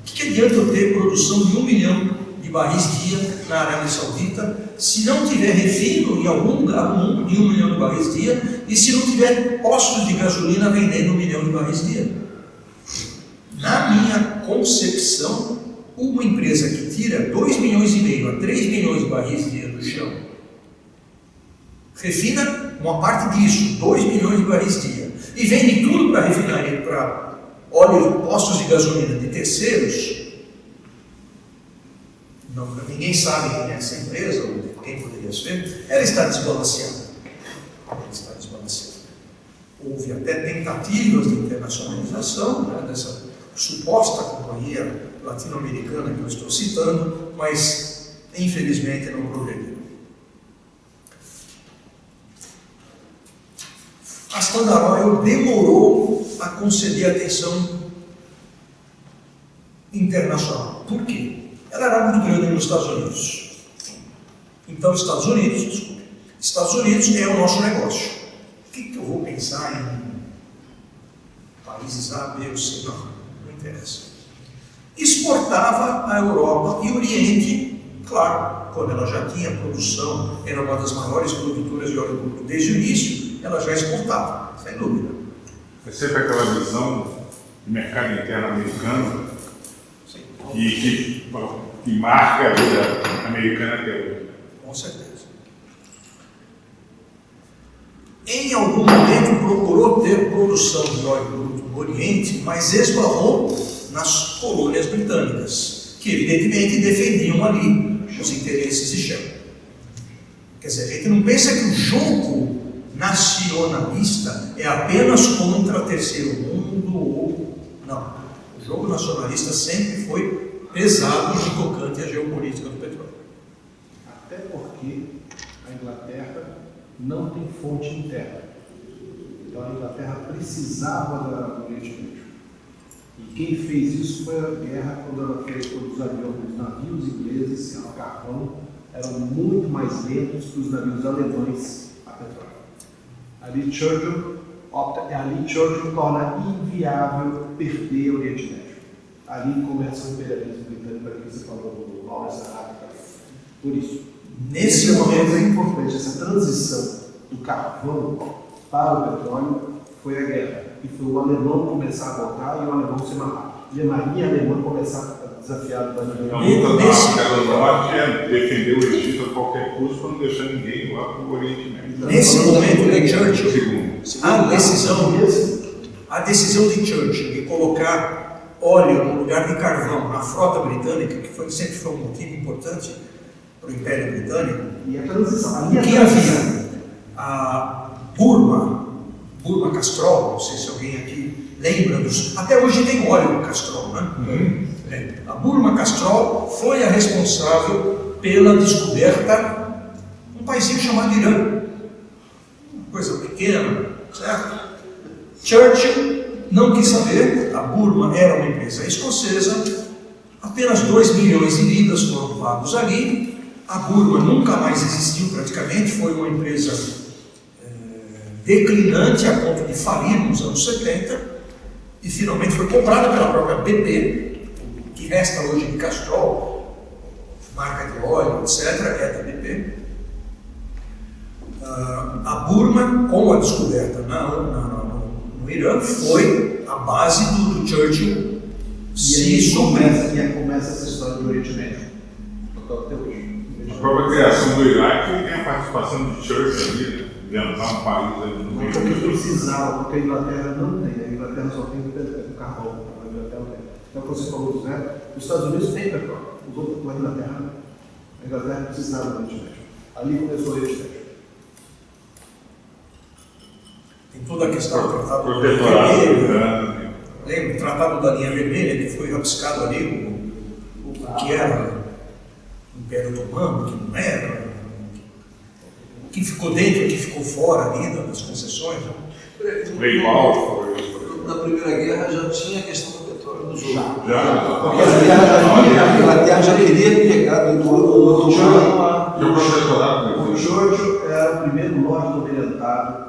O que adianta eu ter produção de 1 milhão de barris dia na Arábia Saudita, se não tiver refino em algum lugar do mundo, de 1 milhão de barris dia, e se não tiver postos de gasolina vendendo 1 milhão de barris dia. Na minha concepção, uma empresa que tira 2,5 milhões a 3 milhões de barris dia do chão, refina uma parte disso, 2 milhões de barris dia, e vende tudo para refinaria, para óleo, postos de gasolina de terceiros. Não, ninguém sabe quem é essa empresa, ou quem poderia ser, ela está desbalanceada. Ela está desbalanceada. Houve até tentativas de internacionalização, né, dessa suposta companhia latino-americana que eu estou citando, mas infelizmente não progrediu. A Standard Oil demorou a conceder atenção internacional. Por quê? Ela era muito grande nos Estados Unidos. Então, Estados Unidos é o nosso negócio. O que eu vou pensar em países A, B ou C? Não interessa. Exportava a Europa e o Oriente, claro, quando ela já tinha produção, era uma das maiores produtoras de óleo bruto desde o início, ela já exportava, sem dúvida. É sempre aquela visão de mercado interno americano que marca a vida americana até hoje. Com certeza. Em algum momento procurou ter produção de óleo bruto no Oriente, mas esbarrou nas colônias britânicas, que evidentemente defendiam ali os interesses de Shell. Quer dizer, a gente não pensa que o jogo nacionalista é apenas contra terceiro mundo ou... Não. O jogo nacionalista sempre foi pesado e tocante à geopolítica do petróleo. Até porque a Inglaterra não tem fonte interna. Então a Inglaterra precisava do Oriente Médio. E quem fez isso foi a guerra quando ela fez quando os navios ingleses a carvão eram muito mais lentos que os navios alemães a petróleo. Ali Churchill torna inviável perder o Oriente Médio. Ali começa o imperialismo britânico, para que você falou do Lawrence Arabia. Por isso, nesse momento é importante, essa transição do carvão para o petróleo foi a guerra. E foi o alemão começar a voltar e o alemão se matar. E a marinha alemã começar a desafiar o Brasil. A luta da África do Norte é defender o Egito a qualquer custo para não deixar ninguém lá para o Oriente Médio. Nesse momento de Churchill, a decisão de Churchill de colocar óleo no lugar de carvão na frota britânica, que sempre foi um motivo importante para o Império Britânico, e a transição. O que havia? A Burma Castrol, não sei se alguém aqui lembra dos... Até hoje tem óleo Castrol, né? A Burma Castrol foi a responsável pela descoberta de um paísinho chamado Irã. Uma coisa pequena, certo? Churchill não quis saber, a Burma era uma empresa escocesa, apenas 2 milhões de libras foram pagos ali, a Burma nunca mais existiu praticamente, foi uma empresa declinante a ponto de falir nos anos 70 e finalmente foi comprada pela própria BP, o que resta hoje de Castrol, marca de óleo, etc., é da BP. A Burma, com a descoberta no Irã, foi a base do Churchill se suprir. E aí começa essa história do Oriente Médio. Até hoje. A própria criação do Iraque tem a participação de Churchill ali, dentro de um país ali no meio. Porque precisava, porque a Inglaterra não tem. A Inglaterra só tem o carvão. A Inglaterra não tem. Então, como você falou, né? Os Estados Unidos têm petróleo. Os outros, a Inglaterra não. A Inglaterra precisava do Oriente Médio. Ali começou o Oriente Médio. Tem toda a questão do Tratado da Linha Vermelha. Lembra o Tratado da Linha Vermelha, que foi rabiscado ali, o que era o Império Otomano, o que não era, o que ficou dentro, o que ficou fora ali das concessões. Na Primeira Guerra já tinha a questão do petróleo no jogo. Porque a Inglaterra já queria pegar do Otomano. o Churchill era o primeiro Lorde Almirantado,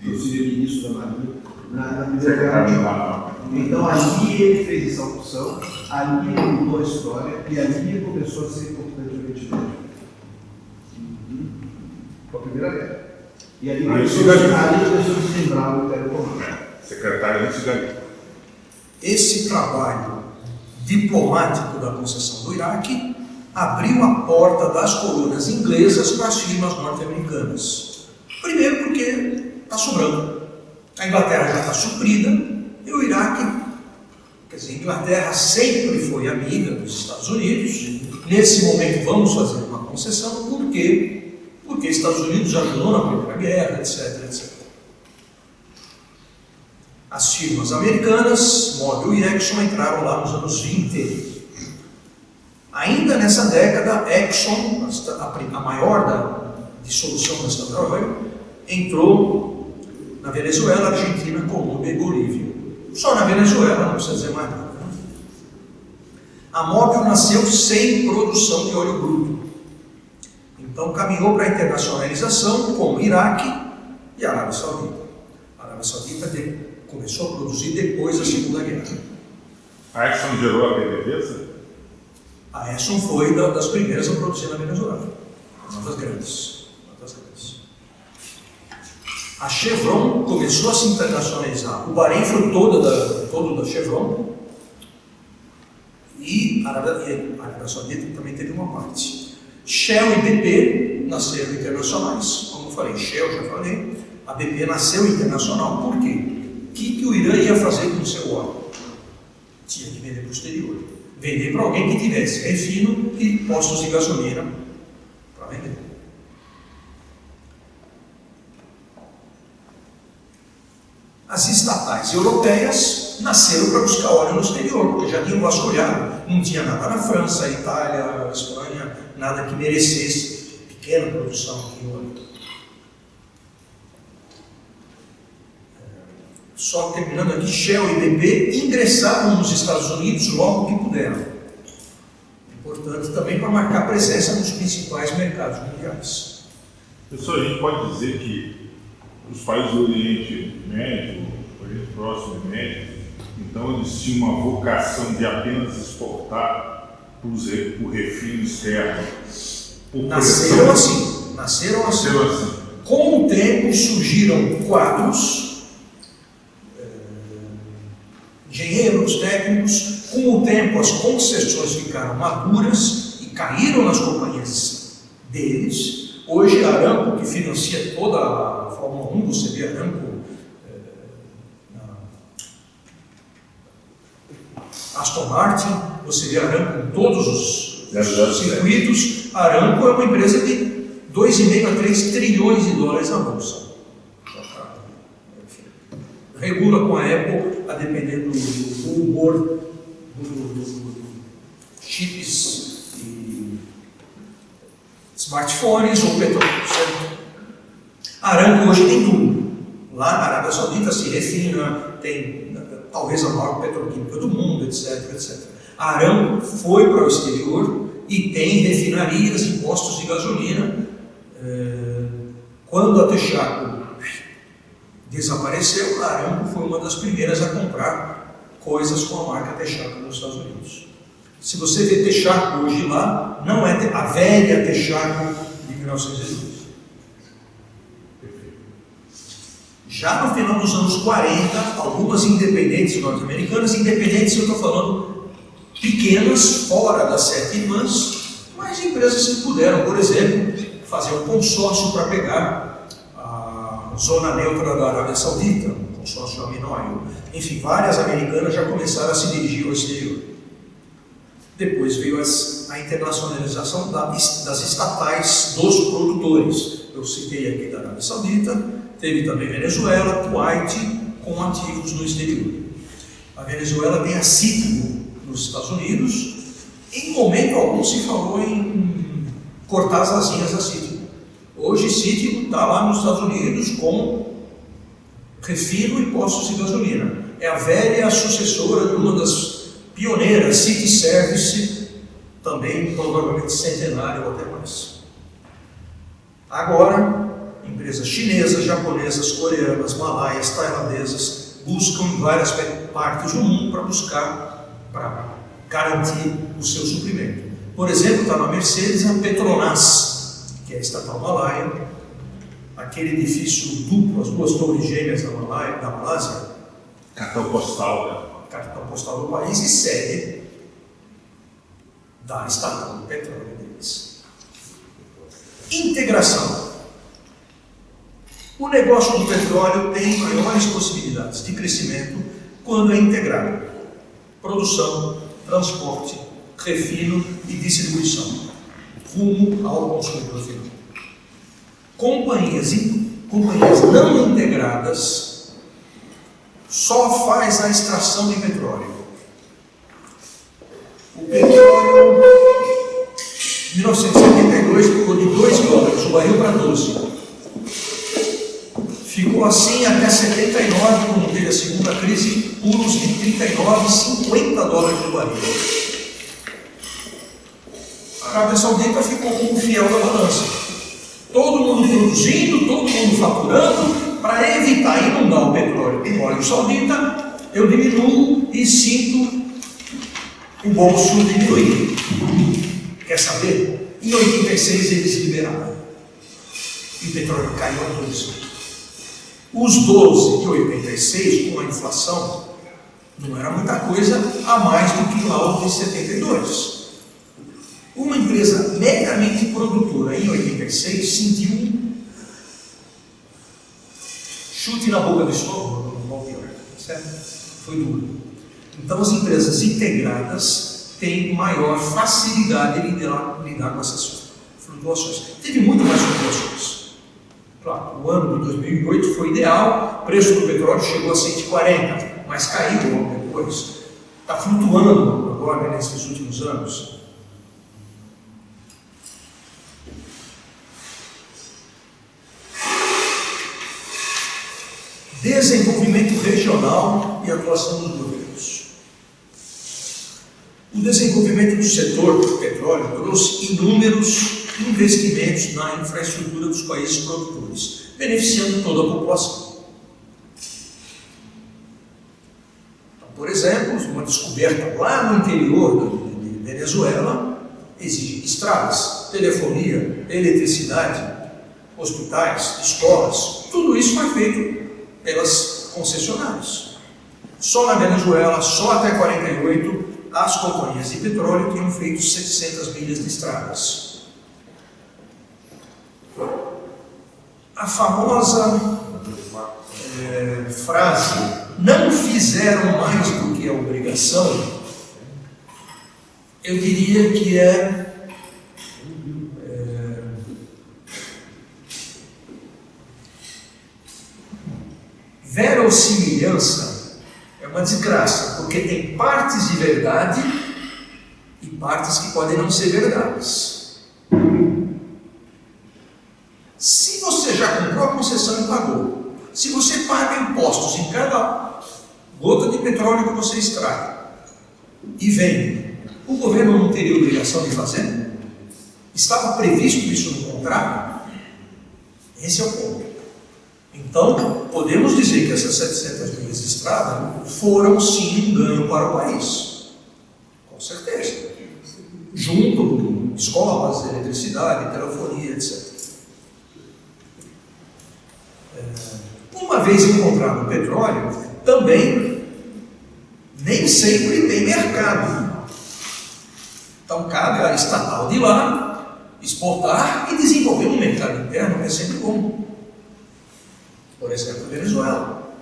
inclusive ministro da Marinha, na Primeira Guerra Mundial. Então ali ele fez essa opção, ali ele mudou a história e ali ele começou a ser importante o Oriente Médio. Com a Primeira Guerra. E ali começou a desmembrar o Império Otomano. Secretário Antes Galil. Esse trabalho diplomático da concessão do Iraque abriu a porta das colônias inglesas para as firmas norte-americanas. Primeiro porque está sobrando. A Inglaterra já está suprida e o Iraque, quer dizer, a Inglaterra sempre foi amiga dos Estados Unidos. Nesse momento vamos fazer uma concessão, por quê? Porque os Estados Unidos ajudou na Primeira Guerra, etc, etc. As firmas americanas, Mobil e Exxon, entraram lá nos anos 20. Ainda nessa década, Exxon, a maior da dissolução da Standard Oil, entrou na Venezuela, Argentina, Colômbia e Bolívia. Só na Venezuela, não precisa dizer mais nada. A Mobil nasceu sem produção de óleo bruto. Então caminhou para a internacionalização com o Iraque e a Arábia Saudita. A Arábia Saudita começou a produzir depois da Segunda Guerra. A Exxon gerou a PDVSA? A Exxon foi das primeiras a produzir na Venezuela. Uma das grandes. A Chevron começou a se internacionalizar. O Bahrein foi todo da Chevron. E a Arábia Saudita também teve uma parte. Shell e BP nasceram internacionais. Como eu falei, Shell já falei. A BP nasceu internacional. Por quê? O que o Irã ia fazer com o seu óleo? Tinha que vender para o exterior. Vender para alguém que tivesse refino e postos de gasolina para vender. As estatais europeias nasceram para buscar óleo no exterior, porque já tinham vasculhado, não tinha nada na França, Itália, Espanha, nada que merecesse pequena produção aqui no óleo. Só terminando aqui, Shell e BP ingressaram nos Estados Unidos logo que puderam. Importante também para marcar presença nos principais mercados mundiais. Pessoal, a gente pode dizer que os países do Oriente Médio, Oriente Próximo e Médio, então eles tinham uma vocação de apenas exportar por refino externo. Nasceram assim. Com o tempo surgiram quadros, engenheiros, técnicos. Com o tempo as concessões ficaram maduras e caíram nas companhias deles. Hoje a Aramco, que financia toda a Fórmula 1, você vê a Aramco, Aston Martin, você vê a Aramco em todos os circuitos. A Aramco é uma empresa de 2,5 a 3 trilhões de dólares na bolsa. Regula com a Apple, a depender do humor dos chips e smartphones ou petróleo. A Aramco hoje tem tudo. Lá na Arábia Saudita se refina, tem talvez a maior petroquímica do mundo, etc, etc. A Aramco foi para o exterior e tem refinarias e postos de gasolina. Quando a Texaco desapareceu, a Aramco foi uma das primeiras a comprar coisas com a marca Texaco nos Estados Unidos. Se você vê Texaco hoje lá, não é a velha Texaco de 1912. Já no final dos anos 40, algumas independentes norte-americanas, independentes eu estou falando pequenas, fora das 7 irmãs, mas empresas que puderam, por exemplo, fazer um consórcio para pegar a zona neutra da Arábia Saudita, um consórcio Aminoil. Enfim, várias americanas já começaram a se dirigir ao exterior. Depois veio a internacionalização das estatais dos produtores. Eu citei aqui da Arábia Saudita, teve também Venezuela, Kuwait, com ativos no exterior. A Venezuela tem a Citgo nos Estados Unidos. Em momento algum se falou em cortar as asinhas da Citgo. Hoje Citgo está lá nos Estados Unidos com refino e postos de gasolina. É a velha sucessora de uma das pioneiras, City Service, também provavelmente centenária ou até mais. Agora, empresas chinesas, japonesas, coreanas, malaias, tailandesas buscam em várias partes do mundo para buscar, para garantir o seu suprimento. Por exemplo, está na Mercedes a Petronas, que é a estatal malaia, aquele edifício duplo, as duas torres gêmeas da Malásia, Cartão postal, né? cartão postal do país, e sede da estatal do petróleo deles. Integração. O negócio do petróleo tem maiores possibilidades de crescimento quando é integrado. Produção, transporte, refino e distribuição, rumo ao consumidor final. Companhias não integradas só faz a extração de petróleo. O petróleo, em 1972, ficou de $2 o barril para 12. Ficou assim até 79, quando teve a segunda crise, pulos de 39 e $50 o barril. A Arábia Saudita ficou como fiel da balança. Todo mundo produzindo, todo mundo faturando, para evitar inundar o petróleo saudita, eu diminuo e sinto o bolso diminuir. Quer saber? Em 86 eles liberaram. E o petróleo caiu a 12. Os 12 de 86, com a inflação, não era muita coisa a mais do que lá o de 72. Uma empresa meramente produtora em 86 sentiu um chute na boca do estômago, no pior, certo? Foi duro. Então as empresas integradas têm maior facilidade de lidar com essas flutuações. Teve muito mais flutuações. Claro, o ano de 2008 foi ideal, o preço do petróleo chegou a 140, mas caiu logo depois. Está flutuando agora nesses últimos anos. Desenvolvimento regional e atuação dos governos. O desenvolvimento do setor do petróleo trouxe inúmeros investimentos na infraestrutura dos países produtores, beneficiando toda a população. Então, por exemplo, uma descoberta lá no interior de Venezuela exige estradas, telefonia, eletricidade, hospitais, escolas, tudo isso foi feito pelas concessionárias. Só na Venezuela, só até 48, as companhias de petróleo tinham feito 700 milhas de estradas. A famosa frase, não fizeram mais do que a obrigação, eu diria que verossimilhança é uma desgraça, porque tem partes de verdade e partes que podem não ser verdades. Se você já comprou a concessão e pagou, se você paga impostos em cada gota de petróleo que você extrai e vende, o governo não teria obrigação de fazer? Estava previsto isso no contrato? Esse é o ponto. Então, podemos dizer que essas 700 milhas de estrada foram sim um ganho para o país. Com certeza. Junto com escolas, eletricidade, telefonia, etc. Uma vez encontrado o petróleo, também nem sempre tem mercado. Então cabe à estatal de lá exportar e desenvolver um mercado interno, é sempre bom. Por exemplo, a Venezuela,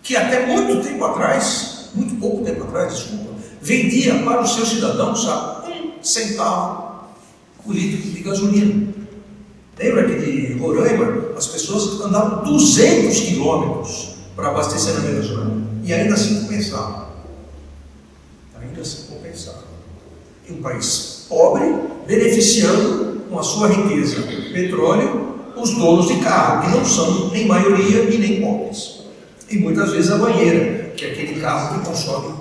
que até muito tempo atrás, muito pouco tempo atrás, desculpa, vendia para os seus cidadãos a 1 centavo o litro de gasolina. Lembra que de Roraima as pessoas andavam 200 quilômetros para abastecer na Venezuela e ainda assim compensavam. Ainda assim compensavam. E um país pobre beneficiando com a sua riqueza, petróleo, os donos de carro, que não são nem maioria e nem pobres. E muitas vezes a banheira, que é aquele carro que consome,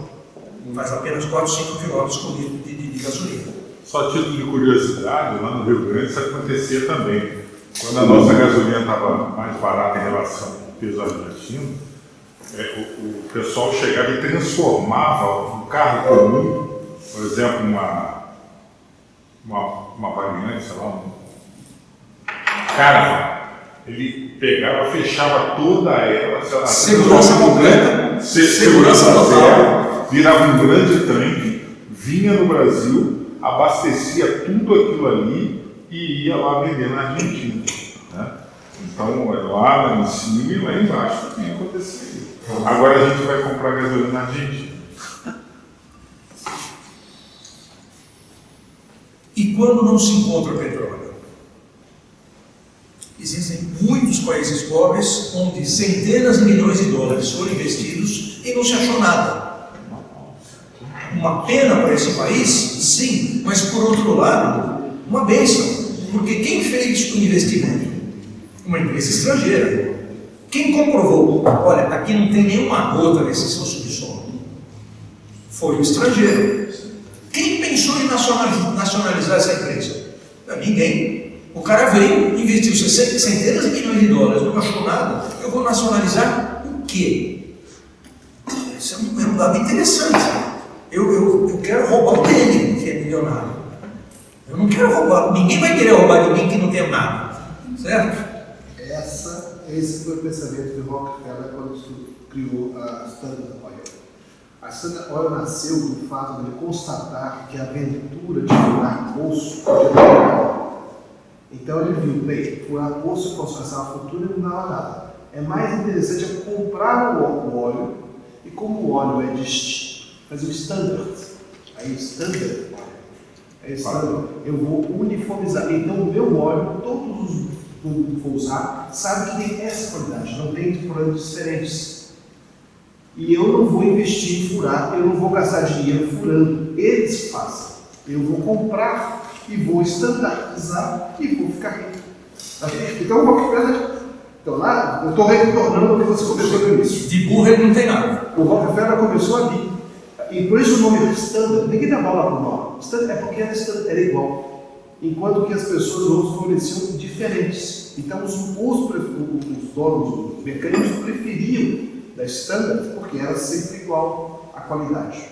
faz apenas 4, 5 quilômetros por litro de gasolina. Só título de curiosidade, lá no Rio Grande isso acontecia também. Quando a nossa gasolina estava mais barata em relação ao peso argentino, o pessoal chegava e transformava um carro comum, por exemplo, uma variante, sei lá, cara, ele pegava, fechava toda ela, sei lá, Segurança completa. segurança total. zero, virava um grande tanque, vinha no Brasil, abastecia tudo aquilo ali e ia lá vender na Argentina, né? Então, lá em cima e lá embaixo também acontecia isso. Agora a gente vai comprar gasolina na Argentina. E quando não se encontra petróleo? Existem muitos países pobres onde centenas de milhões de dólares foram investidos e não se achou nada. Uma pena para esse país? Sim, mas por outro lado, uma bênção, porque quem fez o investimento? Uma empresa estrangeira. Quem comprovou? Olha, aqui não tem nenhuma gota nesse seu subsolo. Foi o estrangeiro. Quem pensou em nacionalizar essa empresa? Ninguém. O cara veio, investiu centenas de milhões de dólares, não achou nada. Eu vou nacionalizar o quê? Isso é um dado interessante. Eu quero roubar o dele, que é milionário. Eu não quero roubar. Ninguém vai querer roubar de mim que não tem nada. Certo? Esse foi o pensamento de Rockefeller quando criou a Standard Oil. A Standard Oil nasceu do fato de ele constatar que a aventura de furar poço podia dar errado. Então ele viu, bem, furar poço e construção futura não dava nada. É mais interessante eu comprar o óleo e como o óleo é distinto, fazer o standard. Aí o standard eu vou uniformizar. Então o meu óleo, todos os que for usar, sabe que tem essa qualidade, não tem produtos diferentes. E eu não vou investir em furar, eu não vou gastar dinheiro furando, eles fazem. Eu vou comprar e vou standardizar e vou ficar rico. Então, então lá, eu estou retornando o que você começou no início. De burro ele não tem nada. O Rockefeller começou ali. E por isso o nome standard, ninguém dá bola para o nome. Standard é porque era igual. Enquanto que as pessoas outras forneciam diferentes. Então os donos, os mecânicos preferiam da Standard porque era sempre igual a qualidade.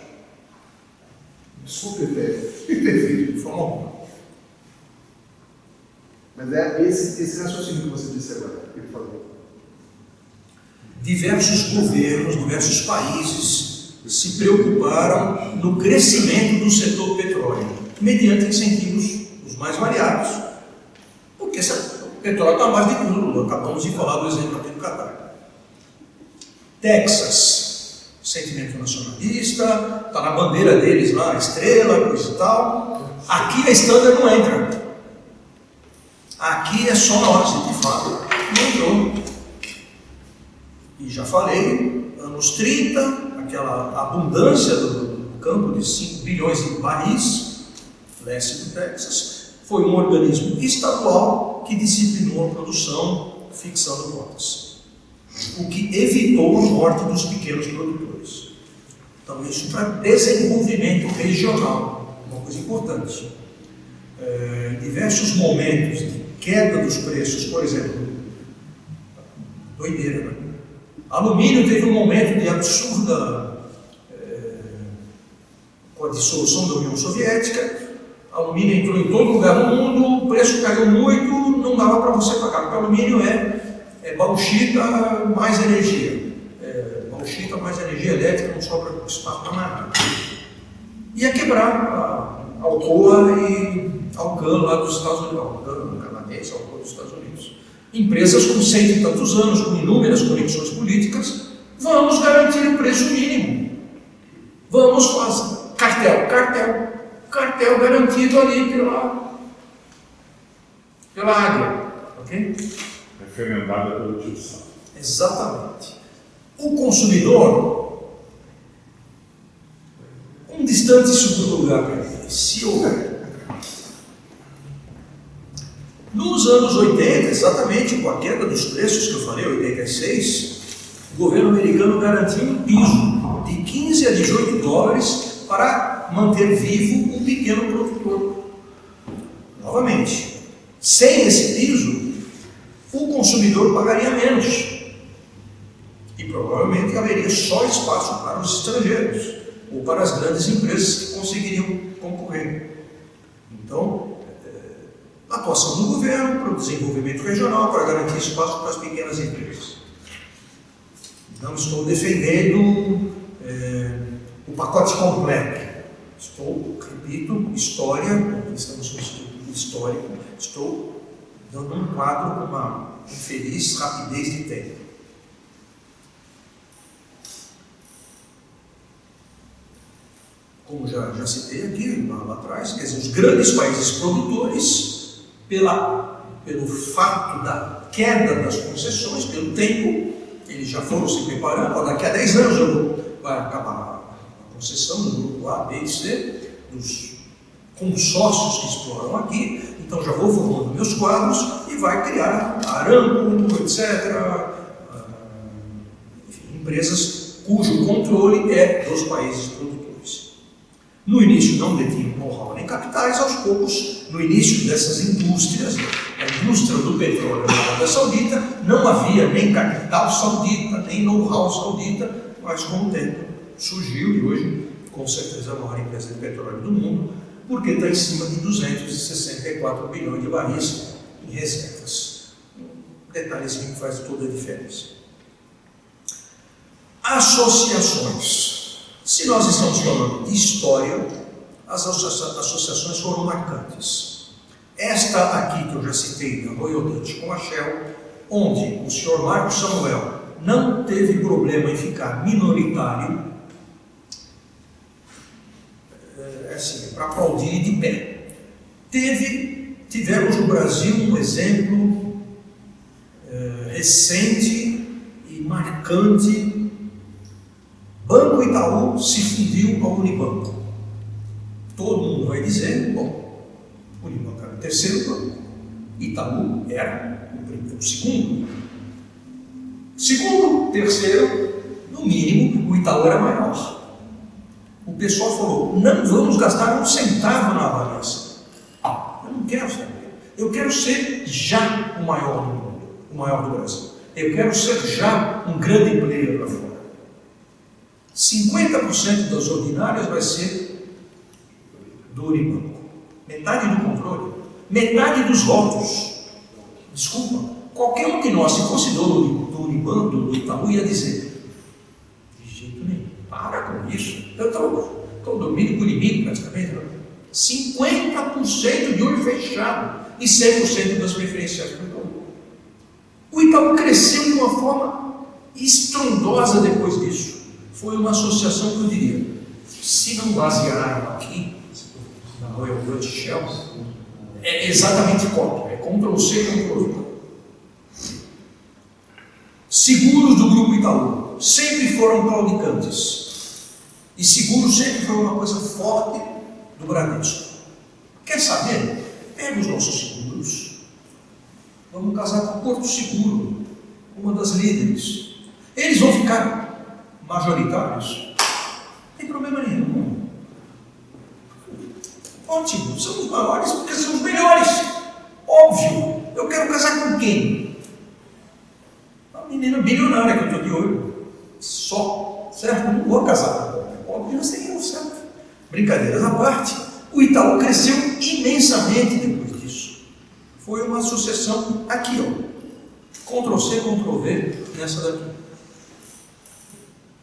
Desculpe ter Foi uma... Mas é esse raciocínio que você disse agora, que ele falou. Diversos governos, diversos países se preocuparam no crescimento do setor petróleo, mediante incentivos os mais variados, porque o petróleo está mais de tudo. Acabamos de falar do exemplo aqui do Catar. Texas, sentimento nacionalista, está na bandeira deles lá, estrela, coisa e tal. Aqui a Standard não entra. Aqui é só nós, de fato, não entrou. E já falei, anos 30, aquela abundância do campo de 5 bilhões de barris, leste do Texas, foi um organismo estadual que disciplinou a produção, fixando cotas, o que evitou a morte dos pequenos produtores. Então, isso para desenvolvimento regional, uma coisa importante. Em diversos momentos de queda dos preços, por exemplo, doideira, né? Alumínio teve um momento de absurda com a dissolução da União Soviética. Alumínio entrou em todo lugar no mundo, o preço caiu muito, não dava para você pagar, porque alumínio é bauxita mais energia. Bauxita mais energia elétrica, não sobra espaço para nada. Ia quebrar a Alcoa e Alcan lá dos Estados Unidos, Alcan canadense, Alcoa dos Estados Unidos. Empresas com 100 e tantos anos, com inúmeras conexões políticas, vamos garantir o preço mínimo. Vamos fazer cartel garantido ali pela área, ok? Referendada pelo tio Sam. Exatamente. O consumidor, um distante segundo lugar para ele, se houver. Nos anos 80, exatamente com a queda dos preços que eu falei, 86, o governo americano garantiu um piso de 15 a 18 dólares para manter vivo o pequeno produtor. Novamente, sem esse piso, o consumidor pagaria menos. E provavelmente provavelmente haveria só espaço para os estrangeiros ou para as grandes empresas que conseguiriam concorrer. Então, a atuação do governo para o desenvolvimento regional, para garantir espaço para as pequenas empresas. Não estou defendendo o pacote completo. Estou, repito, história, estamos no estudo histórico, estou dando um quadro com uma infeliz rapidez de tempo. Como já citei aqui, lá atrás, quer dizer, os grandes países produtores, pelo fato da queda das concessões, pelo tempo, eles já foram se preparando, daqui a 10 anos vai acabar a concessão do grupo A, B e C, dos consórcios que exploram aqui, então já vou formando meus quadros e vai criar Aramco, etc., enfim, empresas cujo controle é dos países produtores. No início não detinham know-how nem capitais, aos poucos, no início dessas indústrias, a indústria do petróleo na Arábia Saudita, não havia nem capital saudita, nem know-how saudita, mas com o tempo surgiu e hoje, com certeza, a maior empresa de petróleo do mundo, porque está em cima de 264 bilhões de barris em reservas. Um detalhezinho que faz toda a diferença. Associações. Se nós estamos falando de história, as associações foram marcantes. Esta aqui que eu já citei, da Royal Dutch com a Shell, onde o senhor Marcos Samuel não teve problema em ficar minoritário, assim, para aplaudir de pé. Tivemos no Brasil um exemplo recente e marcante. Banco Itaú se fundiu ao Unibanco. Todo mundo vai dizer, bom, o Unibanco era o terceiro banco, Itaú era o segundo. Segundo, terceiro, no mínimo, o Itaú era maior. O pessoal falou, não vamos gastar um centavo na avaliação. Eu não quero saber. Eu quero ser já o maior do mundo, o maior do Brasil. Eu quero ser já um grande player lá fora. 50% das ordinárias vai ser do Unibanco. Metade do controle. Metade dos votos. Desculpa. Qualquer um de nós, se fosse dono do Unibanco, do Itaú, ia dizer, de jeito nenhum, para com isso. Eu estou dormindo com o inimigo praticamente. 50% de olho fechado e 100% das preferenciais para o Itaú. O Itaú cresceu de uma forma estrondosa depois disso. Foi uma associação que eu diria, se não basearam aqui, na Royal Dutch Shell, é exatamente cópia, é Ctrl-C, Ctrl-V. Seguros do Grupo Itaú sempre foram claudicantes. E seguros sempre foi uma coisa forte do Bradesco. Quer saber? Pega os nossos seguros. Vamos casar com o Porto Seguro, uma das líderes. Eles vão ficar majoritários, não tem problema nenhum. Ótimo, somos maiores porque somos melhores. Óbvio, eu quero casar com quem? A menina bilionária que eu estou de olho. Só, certo? Não vou casar. Óbvio, não seria o certo. Brincadeiras à parte, o Itaú cresceu imensamente depois disso. Foi uma associação aqui, ó. Ctrl-C, Ctrl-V nessa daqui.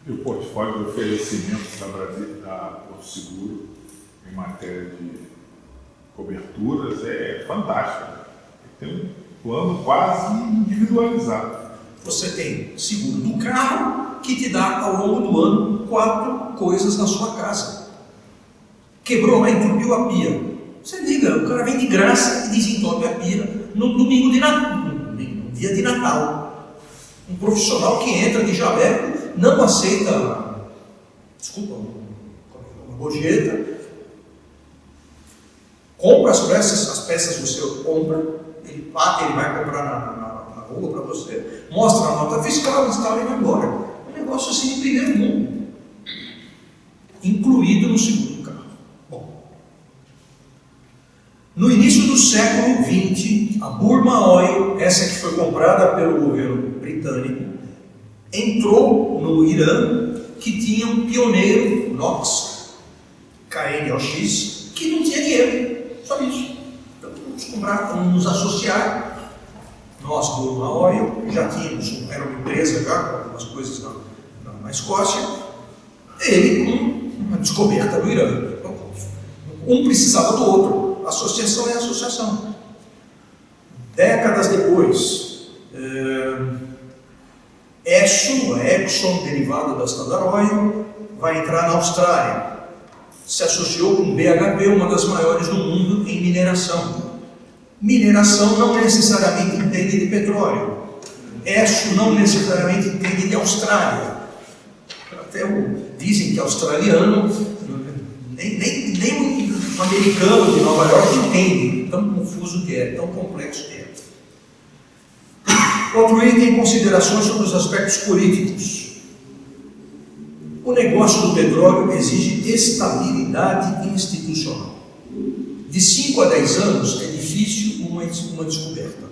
E o portfólio de oferecimentos da Porto Seguro em matéria de coberturas é fantástico. Tem um plano quase individualizado. Você tem seguro do carro que te dá ao longo do ano 4 coisas na sua casa. Quebrou lá, entupiu a pia. Você liga, o cara vem de graça e desentope a pia no domingo de Natal, no dia de Natal. Um profissional que entra de jaleco não aceita, desculpa, uma gorjeta, compra as peças você compra, ele vai comprar na rua para você, mostra a nota fiscal, instala e vai embora. Um negócio assim de primeiro mundo, incluído no seguro do carro. Bom, no início do século XX, a Burma Oil, essa que foi comprada pelo governo britânico, entrou no Irã, que tinha um pioneiro, NOX, KNOX, que não tinha dinheiro, só isso. Então vamos comprar, vamos nos associar. Nós do Oil já tínhamos, era uma empresa já com algumas coisas na Escócia, ele com a descoberta do Irã. Um precisava do outro, associação é associação. Décadas depois, Exxon, a Exxon, derivada da Standard Oil, vai entrar na Austrália. Se associou com BHP, uma das maiores do mundo em mineração. Mineração não necessariamente entende de petróleo. Exxon não necessariamente entende de Austrália. Até dizem que australiano, nem o americano de Nova York entende. Tão confuso que é, tão complexo que é. Outro item, considerações sobre os aspectos políticos. O negócio do petróleo exige estabilidade institucional. De 5 a 10 anos é difícil uma descoberta.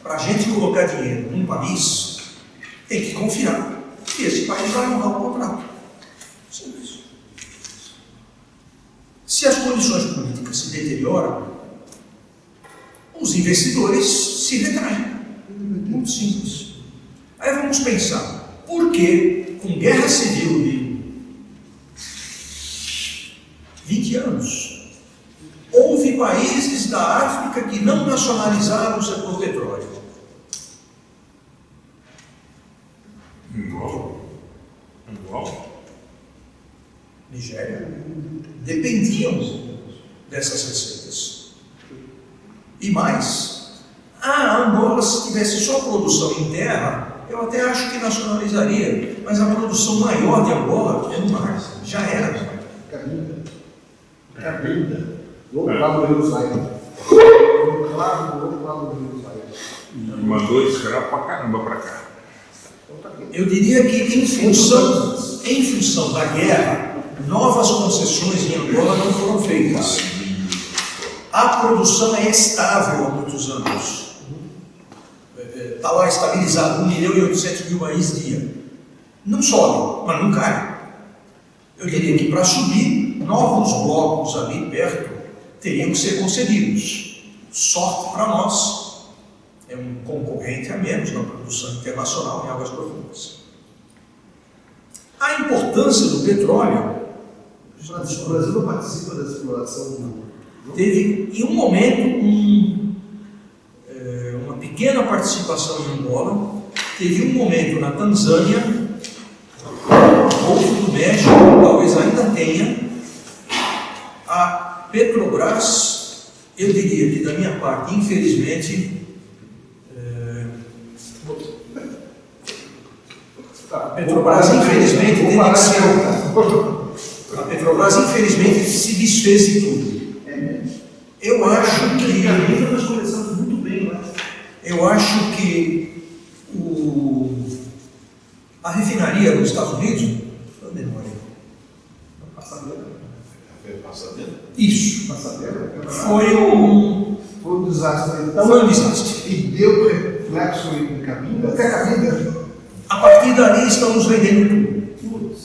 Para a gente colocar dinheiro num país, tem que confiar que esse país vai honrar o contrato. Simples. Se as condições políticas se deterioram, os investidores se retraem. Muito simples. Aí vamos pensar, por que com guerra civil de 20 anos, houve países da África que não nacionalizaram o setor petróleo? Igual. Nigéria. Dependiam dessas receitas. E mais, a Angola, se tivesse só produção em terra, eu até acho que nacionalizaria, mas a produção maior de Angola é no mar, já era. Cabinda. Do outro lado do Rio Saia. Claro, do outro lado do Rio Saia. E mandou escravo pra caramba pra cá. Eu diria que em função da guerra, novas concessões em Angola não foram feitas. A produção é estável há muitos anos. Está lá estabilizado, 1.800.000 barris dia. Não sobe, mas não cai. Eu diria que para subir, novos blocos ali perto teriam que ser concedidos. Sorte para nós. É um concorrente a menos na produção internacional em águas profundas. A importância do petróleo. O Brasil não participa da exploração. Teve, em um momento, uma pequena participação em Angola. Teve um momento na Tanzânia, Golfo do México, talvez ainda tenha. A Petrobras, eu diria que da minha parte, infelizmente, a Petrobras infelizmente se desfez de tudo. Eu acho que nós começamos muito bem lá. Eu acho que a refinaria nos Estados Unidos, isso, foi um desastre. Foi um desastre. E deu reflexo em Cabinda? Até Cabinda? A partir dali estamos vendendo tudo.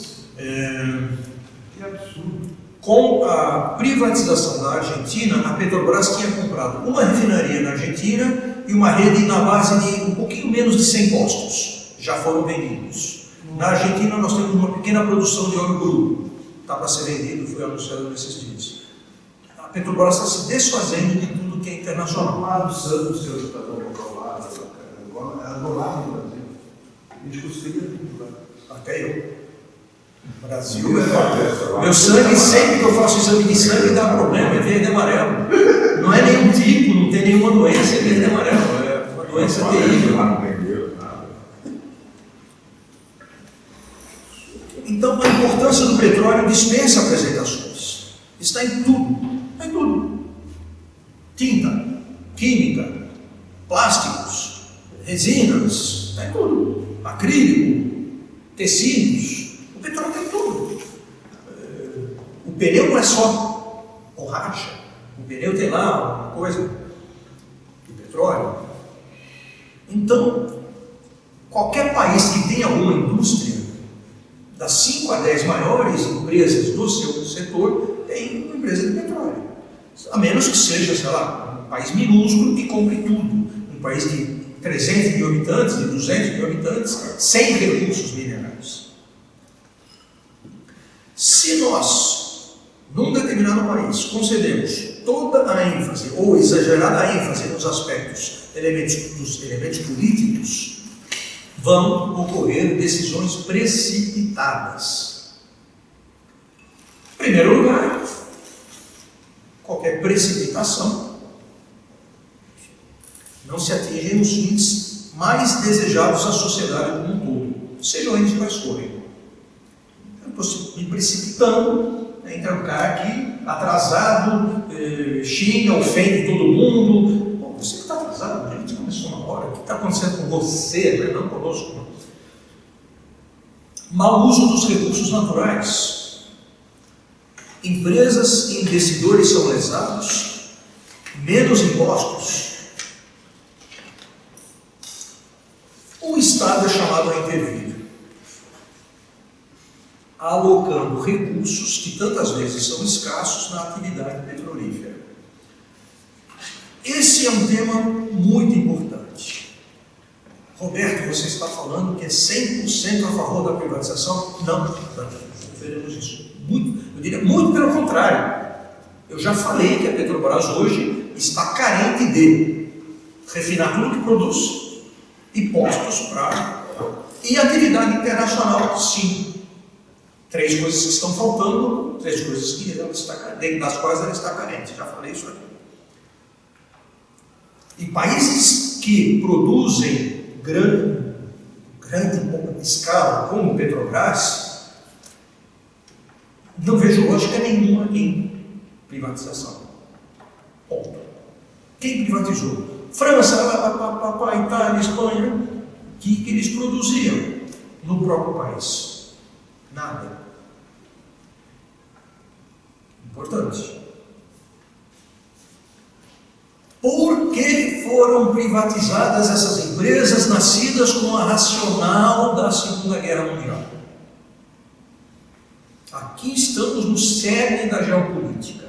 Que absurdo. Com a privatização da Argentina, a Petrobras tinha comprado uma refinaria na Argentina e uma rede na base de um pouquinho menos de 100 postos. Já foram vendidos. Na Argentina nós temos uma pequena produção de óleo bruto. Está para ser vendido, foi anunciado nesses dias. A Petrobras está se desfazendo de tudo que é internacional. Lá do Santos, que eu estava lá, Angola no Brasil. A gente conseguia tudo lá. Até eu. Brasil é. Meu sangue, sempre que eu faço exame de sangue, dá problema, é verde e amarelo. Não é nenhum tipo, não tem nenhuma doença, é verde e amarelo. É uma doença terrível. Então, a importância do petróleo dispensa apresentações. Está em tudo. Está em tudo. Tinta, química, plásticos, resinas, está em tudo. Acrílico, tecidos. O petróleo tem tudo. O pneu não é só borracha. O pneu tem lá uma coisa de petróleo. Então, qualquer país que tenha alguma indústria, das 5 a 10 maiores empresas do seu setor, tem uma empresa de petróleo. A menos que seja, sei lá, um país minúsculo que compre tudo. Um país de 300 mil habitantes, de 200 mil habitantes, sem recursos minerais. Se nós, num determinado país, concedemos toda a ênfase, ou exagerada ênfase nos aspectos dos elementos políticos, vão ocorrer decisões precipitadas. Em primeiro lugar, qualquer precipitação não se atingem os fins mais desejados da sociedade como um todo, sejam eles quais forem. Eu estou me precipitando, entra um cara aqui, atrasado, xinga, ofende todo mundo. Bom, você que está atrasado, a gente começou na hora, o que está acontecendo com você, não conosco? Não. Mau uso dos recursos naturais. Empresas e investidores são lesados, menos impostos. O Estado é chamado a intervir, alocando recursos que tantas vezes são escassos na atividade petrolífera. Esse é um tema muito importante. Roberto, você está falando que é 100% a favor da privatização? Não veremos isso. Eu diria muito pelo contrário. Eu já falei que a Petrobras hoje está carente de refinar tudo que produz, impostos para... e atividade internacional, sim. 3 coisas que estão faltando, 3 coisas que ela está carente, dentro das quais ela está carente. Já falei isso aqui. Em países que produzem grande escala, como Petrobras, não vejo lógica nenhuma em privatização. Ponto. Quem privatizou? França, Itália, Espanha. O que eles produziam no próprio país? Nada. Importante. Por que foram privatizadas essas empresas nascidas com a racional da Segunda Guerra Mundial? Aqui estamos no cerne da geopolítica.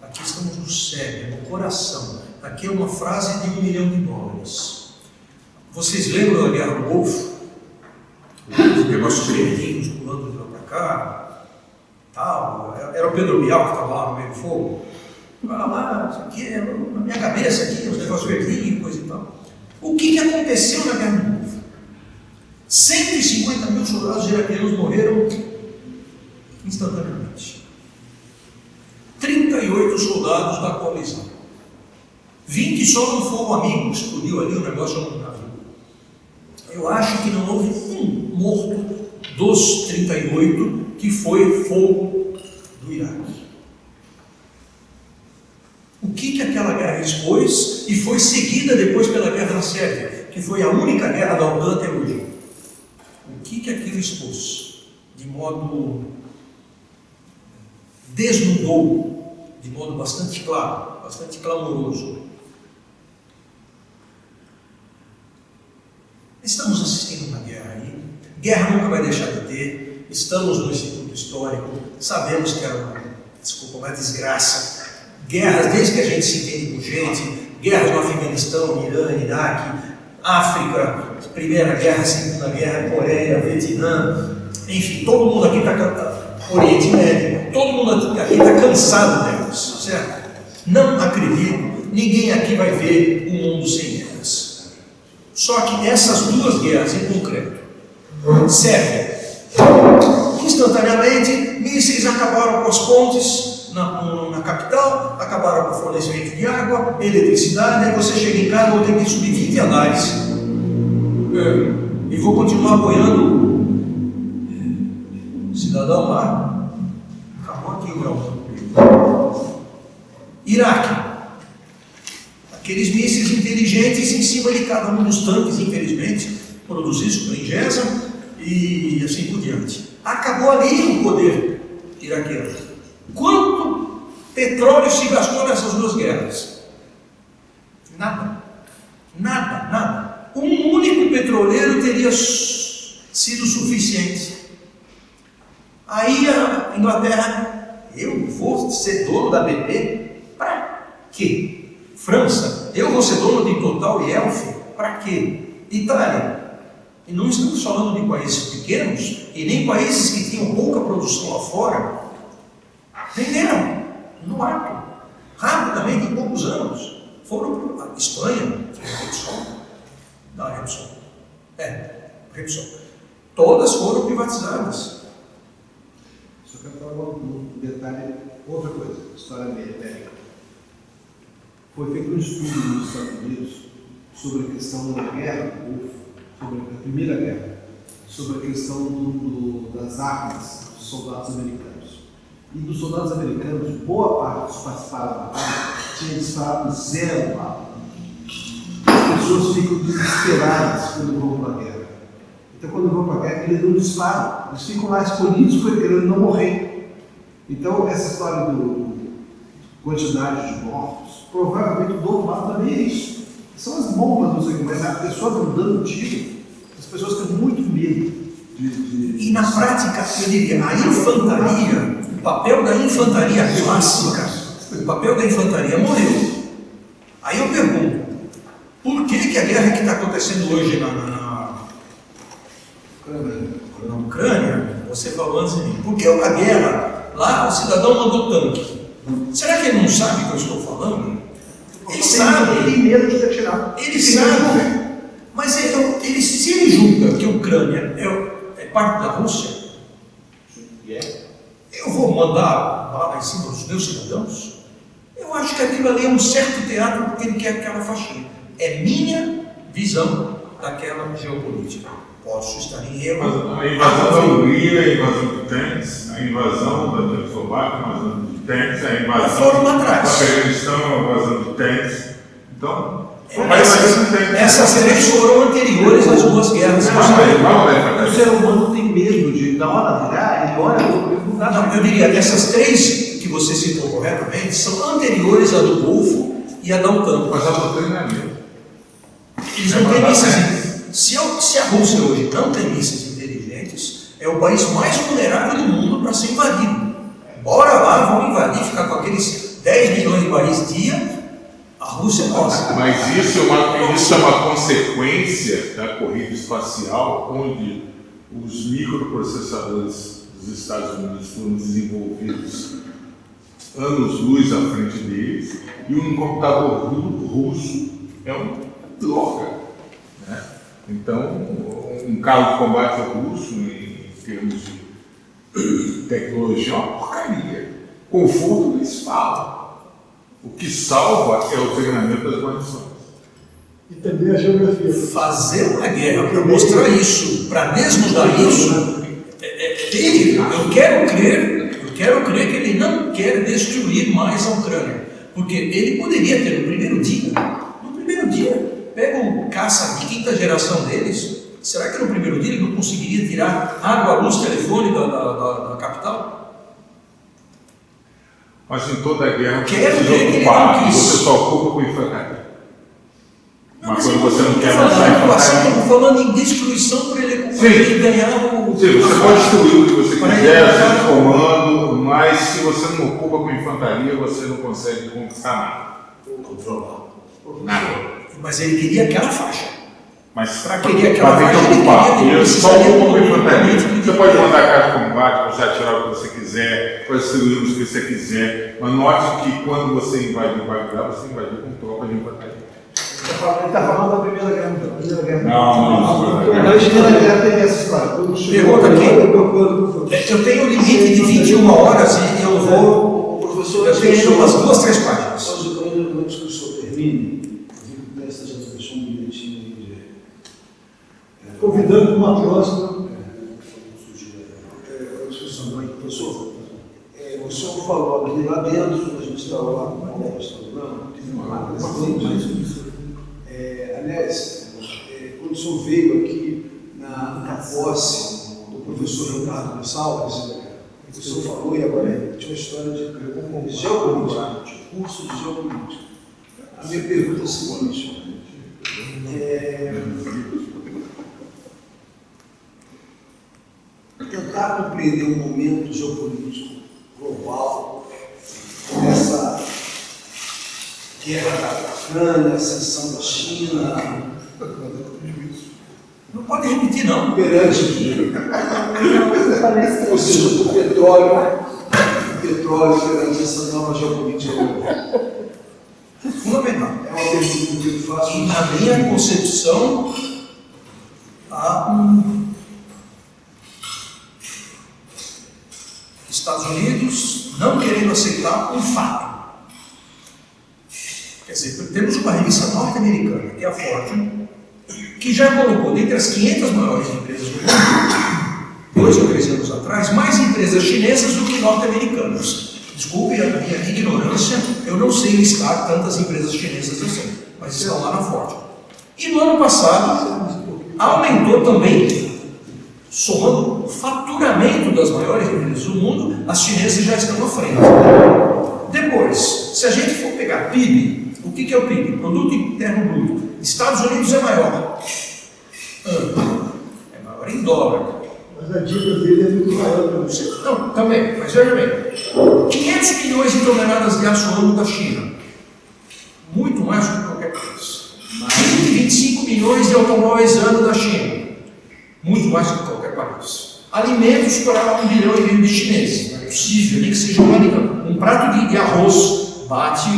Aqui estamos no cerne, no coração. Aqui é uma frase de $1 milhão. Vocês lembram da Guerra do Golfo? Os negócios verdinhos pulando de lá para cá, tal. Era o Pedro Bial que estava lá no meio do fogo. Fala lá, isso aqui é na minha cabeça, aqui, os negócios verdinhos, coisa e tal. O que aconteceu na Guerra do Golfo? 150 mil soldados iraquianos morreram instantaneamente. 38 soldados da coalizão. 20 só no fogo amigo, explodiu ali o negócio no navio. Eu acho que não houve um morto dos 38 que foi fogo do Iraque. O que aquela guerra expôs e foi seguida depois pela guerra na Sérvia, que foi a única guerra da OTAN até hoje. O que aquilo expôs? De modo... desnudou, de modo bastante claro, bastante clamoroso. Estamos assistindo uma guerra aí. Guerra nunca vai deixar de ter. Estamos no Instituto Histórico. Sabemos que era uma desgraça. Guerras, desde que a gente se entende por gente. Guerras no Afeganistão, Irã, Iraque, África, Primeira Guerra, Segunda Guerra, Coreia, Vietnã. Enfim, todo mundo aqui está cantando. Oriente Médio. Todo mundo aqui está cansado delas, certo? Não acredito. Ninguém aqui vai ver o mundo sem guerras. Só que essas 2 guerras em concreto, Sérvia, instantaneamente, mísseis acabaram com as pontes na capital, acabaram com o fornecimento de água, eletricidade, aí você chega em casa, vou ter que subir 20 andares e vou continuar apoiando o cidadão lá. Acabou aqui o grau. Iraque. Aqueles mísseis inteligentes em cima de cada um dos tanques, infelizmente, produzidos pela Ingesa e assim por diante. Acabou ali o poder iraquiano. Quanto petróleo se gastou nessas 2 guerras? Nada. Nada, nada. Um único petroleiro teria sido suficiente. Aí a Inglaterra, eu vou ser dono da BP? Para quê? França, eu vou ser dono de Total e Elf? Para quê? Itália, e não estamos falando de países pequenos e nem países que tinham pouca produção lá fora, venderam no ato, rapidamente, em poucos anos. Foram para a Espanha, Repsol. Todas foram privatizadas. Só quero falar um detalhe, outra coisa, história médica. Foi feito um estudo nos Estados Unidos sobre a questão da guerra do Golfo, sobre a Primeira Guerra, sobre a questão das armas dos soldados americanos. E dos soldados americanos, boa parte dos participaram da batalha tinha disparado 0 balas. As pessoas ficam desesperadas quando vão para a guerra. Então, quando vão para a guerra, eles não disparam. Eles ficam lá escondidos querendo não morrer. Então, essa história do quantidade de mortos, provavelmente o dono lá também é isso. São as bombas, não sei como é, a pessoa não dando tiro, as pessoas têm muito medo de... E na prática, eu diria, a infantaria, o papel da infantaria clássica, o papel da infantaria morreu. Aí eu pergunto, por que a guerra que está acontecendo hoje na Ucrânia, você falou antes de mim, porque a guerra, lá o cidadão mandou tanque. Será que ele não sabe o que eu estou falando? Ele sabe. Ele tem medo de atirar. Ele sabe. Mas se ele julga que a Ucrânia é parte da Rússia, eu vou mandar bala em cima dos meus cidadãos? Eu acho que aquilo ali é um certo teatro porque ele quer aquela faixinha. É minha visão daquela geopolítica. Posso estar em erro. Mas a invasão da Hungria, a invasão de tanques, a invasão da Tchecoslováquia, a invasão de tanques, a invasão do Afeganistão, a invasão de tanques. Então, essas três foram anteriores às duas guerras. O ser humano tem medo de, na hora virar, ele olha Não, eu diria que essas três que você citou corretamente são anteriores à do Golfo e à da OTAN. Mas a doutrina é mesmo. Eles não têm mísseis. Se a Rússia hoje não tem mísseis inteligentes, é o país mais vulnerável do mundo para ser invadido. Bora lá, vamos invadir, ficar com aqueles 10 milhões de barris dia, a Rússia nossa. Mas isso é uma consequência da corrida espacial, onde os microprocessadores dos Estados Unidos foram desenvolvidos anos-luz à frente deles, e um computador russo é uma droga. Né? Então, um carro de combate russo, em termos de tecnologia, é uma porcaria. Conforto nem se fala. O que salva é o treinamento das guarnições. E também a geografia. Fazer uma guerra para mostrar isso, para desnudar isso, é terrível. Eu quero crer que ele não quer destruir mais a Ucrânia. Porque ele poderia ter no primeiro dia, pega um caça de quinta geração deles. Será que no primeiro dia ele não conseguiria tirar água, luz, telefone da capital? Mas em toda a guerra você Quero precisa ver que ocupar, ele não e quis. você só ocupa com infantaria. Mas quando você não quer falar lançar em ocupação, infantaria... estou falando em destruição para ele ganhar o... Sim, você pode destruir o que você quiser, sem comando, mas se você não ocupa com infantaria, você não consegue conquistar nada. Controlar. Nada. Mas ele queria aquela faixa. Mas Para tem querer que aquela faixa, ocupar. ele E só precisaria ocupa com infantaria. de Você pode mandar carro de combate, você atirar o que você quiser, pode destruir o que você quiser, mas note que quando você invade o Bagdá, você invadiu com tropa de infantaria. Ele está falando da Primeira Guerra Mundial. Não. Na Primeira Guerra teve essa história. Quando chegou Pergunta aqui. eu Eu tenho um limite de 21 horas e eu vou... Professor, Eu tenho ainda umas 2, 3 páginas. Antes que o senhor termine, eu vi que já deixou um bilhetinho aí Convidando para uma próxima. Professor, o senhor falou aqui lá dentro, a gente estava lá com o programa, aliás, quando o senhor veio aqui na posse do professor Ricardo Gonçalves, o senhor falou, e agora tinha uma história de geopolítica, curso de geopolítica. A minha pergunta é a seguinte: Tentar compreender o momento geopolítico global, essa guerra da Ucrânia, a ascensão da China. Não pode repetir, não. Perante, ou seja, o petróleo perante essa nova geopolítica global. Fundamental. É uma pergunta que eu faço. Na minha concepção, Estados Unidos não querendo aceitar um fato. Quer dizer, temos uma revista norte-americana, que é a Fortune, que já colocou dentre as 500 maiores empresas do mundo, 2 ou 3 anos atrás, mais empresas chinesas do que norte-americanas. Desculpe a minha ignorância, eu não sei listar tantas empresas chinesas assim, mas estão lá na Fortune. E no ano passado, aumentou também, somando o faturamento das maiores empresas do mundo, as chinesas já estão à frente. Depois, se a gente for pegar PIB, o que é o PIB? Produto Interno Bruto. Estados Unidos é maior. É maior em dólar. Mas a dívida dele é muito maior. Não, também, mas veja bem. 500 milhões de toneladas de aço ano da China. Muito mais do que qualquer coisa. Mais de 25 milhões de automóveis ano da China. Muito mais do que qualquer país. Alimentos para 1,5 bilhão de chineses. Não é possível, nem que seja um prato de arroz bate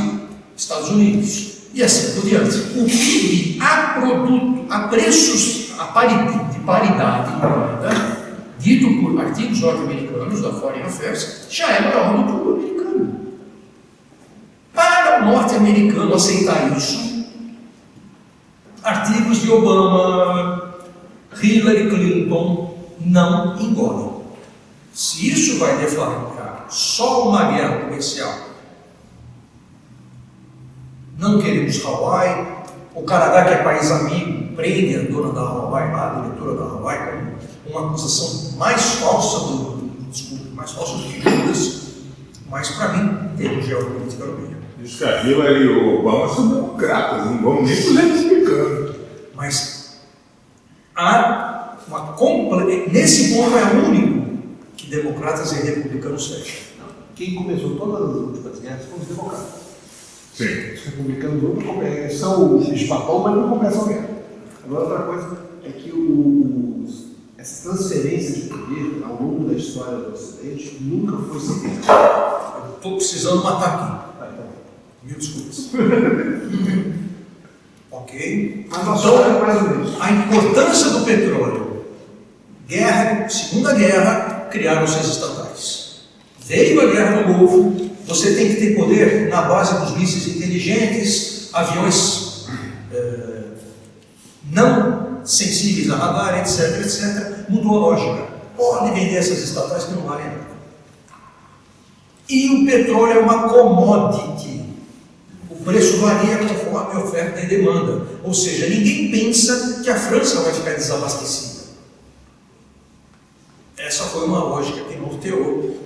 Estados Unidos. E assim por diante. O PIB a produto, a preços de paridade, dito por artigos norte-americanos da Foreign Affairs, já é maior do que o americano. Para o norte-americano aceitar isso, artigos de Obama, Hillary Clinton não engolem. Se isso vai deflagrar só uma guerra comercial, não queremos Hawaii, o Canadá, que é país amigo, prende a dona da Hawaii lá, a diretora da Hawaii, com uma acusação mais falsa mais falsa do que Judas, mas para mim tem geopolítica no meio. Diz que a Hillary e o Obama são democratas, não vamos nem pro republicano. Mas há nesse ponto é o único que democratas e republicanos fecham. Quem começou todas as últimas guerras foram os democratas. Sim. Os republicanos nunca são os papão, mas não começam a guerra. Agora, outra coisa é que essa transferência de poder ao longo da história do Ocidente nunca foi seguida. Estou precisando matar aqui. Mil desculpas. Ok? Mas nós somos mais ou menos. A importância do petróleo. Segunda guerra, criaram-se as estatais. Veio a guerra do Golfo, você tem que ter poder na base dos mísseis inteligentes, aviões não sensíveis a radar, etc, etc. Mudou a lógica. Pode vender essas estatais que não valem nada. E o petróleo é uma commodity. O preço varia conforme a oferta e demanda. Ou seja, ninguém pensa que a França vai ficar desabastecida. Essa foi uma lógica que norteou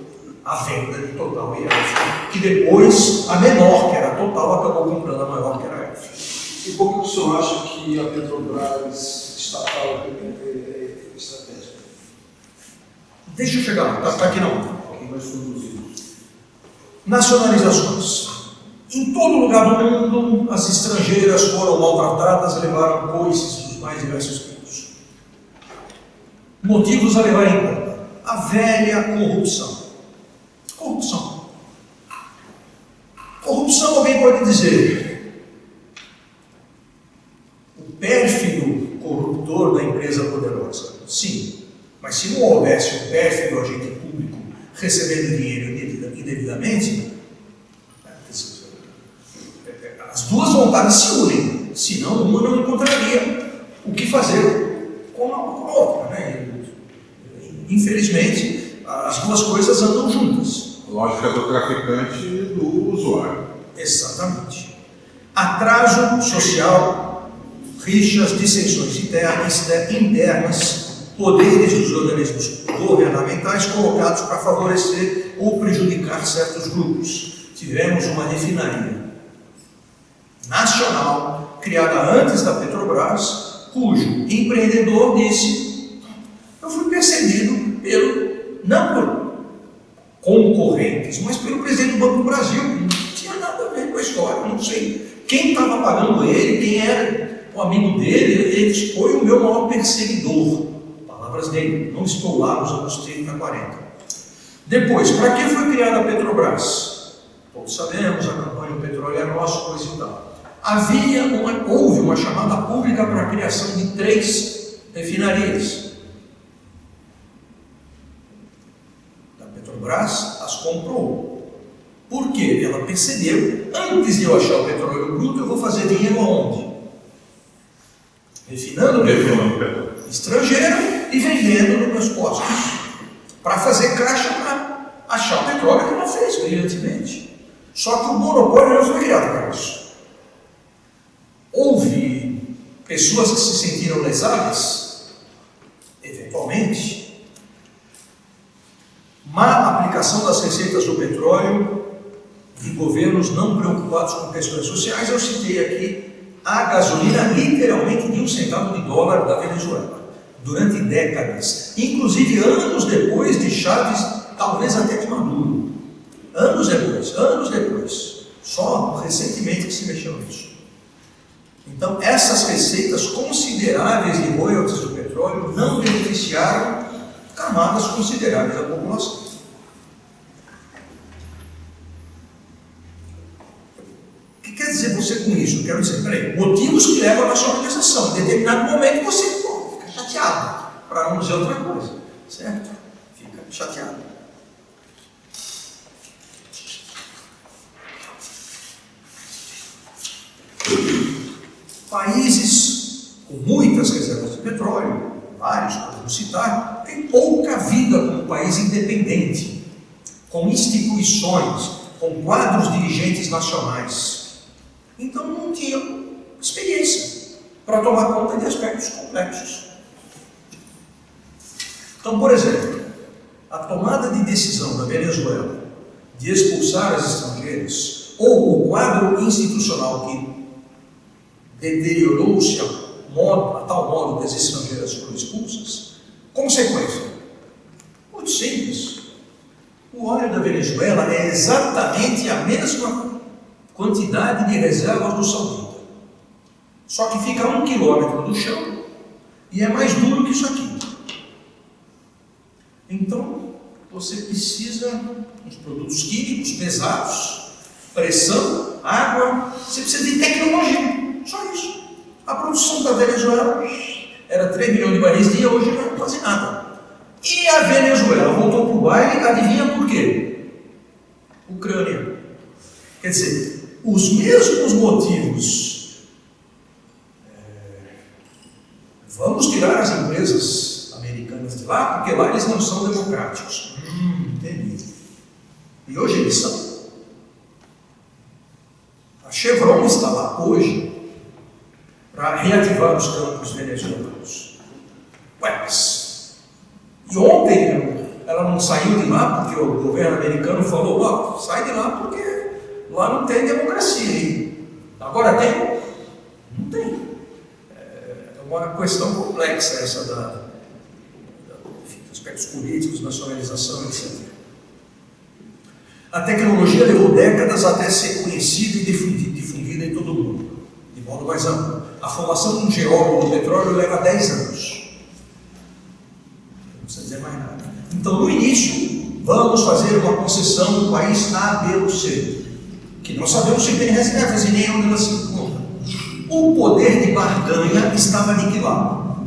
a venda de Total e Elf, que depois a menor, que era a Total, acabou comprando a maior, que era a Elf. E por que o senhor acha que a Petrobras estatal é estratégica? Deixa eu chegar lá, está aqui não. Quem vai conduzir? Nacionalizações. Em todo lugar do mundo, as estrangeiras foram maltratadas, levaram coices dos mais diversos tipos. Motivos a levar em conta: a velha corrupção. Corrupção, alguém pode dizer. O pérfido corruptor da empresa poderosa. Sim, mas se não houvesse um pérfido agente público recebendo dinheiro indevidamente, as duas vontades se unem, senão uma não encontraria o que fazer com a outra, né? Infelizmente, as duas coisas andam juntas. Lógica do traficante e do usuário. Exatamente. Atraso social, rixas, dissensões internas, poderes dos organismos governamentais colocados para favorecer ou prejudicar certos grupos. Tivemos uma refinaria nacional criada antes da Petrobras, cujo empreendedor disse: eu fui perseguido não por concorrentes, mas pelo presidente do Banco do Brasil, que não tinha nada a ver com a história, não sei quem estava pagando ele, quem era o amigo dele, ele foi o meu maior perseguidor. Palavras dele, não estou lá nos anos 30, 40. Depois, para que foi criada a Petrobras? Todos sabemos, a campanha "O petróleo é nosso", coisa e tal. Houve uma chamada pública para a criação de 3 refinarias. A Petrobras as comprou. Por quê? Ela percebeu, antes de eu achar o petróleo bruto, eu vou fazer dinheiro aonde? Refinando o petróleo estrangeiro e vendendo nos meus postos, para fazer caixa para achar o petróleo, que ela fez brilhantemente. Só que o monopólio não foi criado para isso. Houve pessoas que se sentiram lesadas, eventualmente. Má aplicação das receitas do petróleo de governos não preocupados com questões sociais. Eu citei aqui a gasolina literalmente de $1 da Venezuela, durante décadas, inclusive anos depois de Chávez, talvez até de Maduro. Anos depois, só recentemente que se mexeu nisso. Então, essas receitas consideráveis de royalties do petróleo não beneficiaram camadas consideráveis da população. O que quer dizer você com isso? Eu quero dizer, peraí, motivos que levam à nacionalização. Em determinado momento você fica chateado, para não dizer outra coisa, certo? Fica chateado. Países com muitas reservas de petróleo, vários podemos citar, têm pouca vida como país independente, com instituições, com quadros dirigentes nacionais. Então não tinham experiência para tomar conta de aspectos complexos. Então, por exemplo, a tomada de decisão da Venezuela de expulsar as estrangeiras, ou o quadro institucional que deteriorou-se a tal modo que as estrangeiras foram expulsas, consequência muito simples. O óleo da Venezuela é exatamente a mesma quantidade de reservas do Saudita, só que fica a 1 quilômetro do chão e é mais duro que isso aqui. Então você precisa de produtos químicos pesados, pressão, água, você precisa de tecnologia. Só isso. A produção da Venezuela era 3 milhões de barris dia, hoje não é quase nada. E a Venezuela voltou para o baile, adivinha por quê? Ucrânia. Quer dizer, os mesmos motivos. Vamos tirar as empresas americanas de lá, porque lá eles não são democráticos. Entendi. E hoje eles são. A Chevron está lá hoje para reativar os campos venezuelanos. Ué, mas... E ontem ela não saiu de lá porque o governo americano falou: ó, sai de lá porque lá não tem democracia. Hein? Agora tem? Não tem. É uma questão complexa essa dos aspectos políticos, nacionalização, etc. A tecnologia levou décadas até ser conhecida e difundida em todo o mundo, de modo mais amplo. A formação de um geólogo do petróleo leva 10 anos. Não precisa dizer mais nada. Então, no início, vamos fazer uma concessão do país A, B ou C, que não sabemos se tem reservas e nem onde ela se encontra. O poder de barganha estava aniquilado.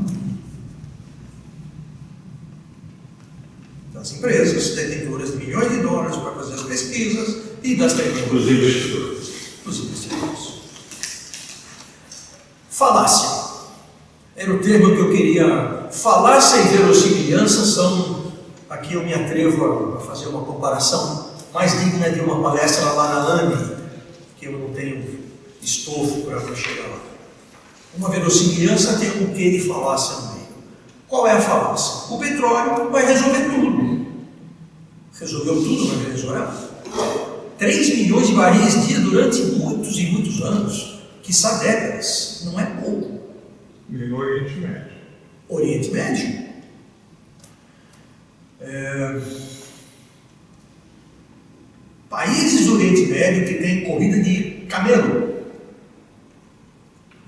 Das empresas detentoras de milhões de dólares para fazer as pesquisas e das tecnologias. Os investidores. Falácia. Era o termo que eu queria. Falácia e verossimilhança são. Aqui eu me atrevo a fazer uma comparação mais digna de uma palestra lá na ANE, que eu não tenho estofo para chegar lá. Uma verossimilhança tem um quê de falácia no meio. Qual é a falácia? O petróleo vai resolver tudo. Resolveu tudo na Venezuela? 3 milhões de barris dia durante muitos e muitos anos. quiçá décadas, não é pouco. E no Oriente Médio. Oriente Médio. Países do Oriente Médio que tem corrida de camelo.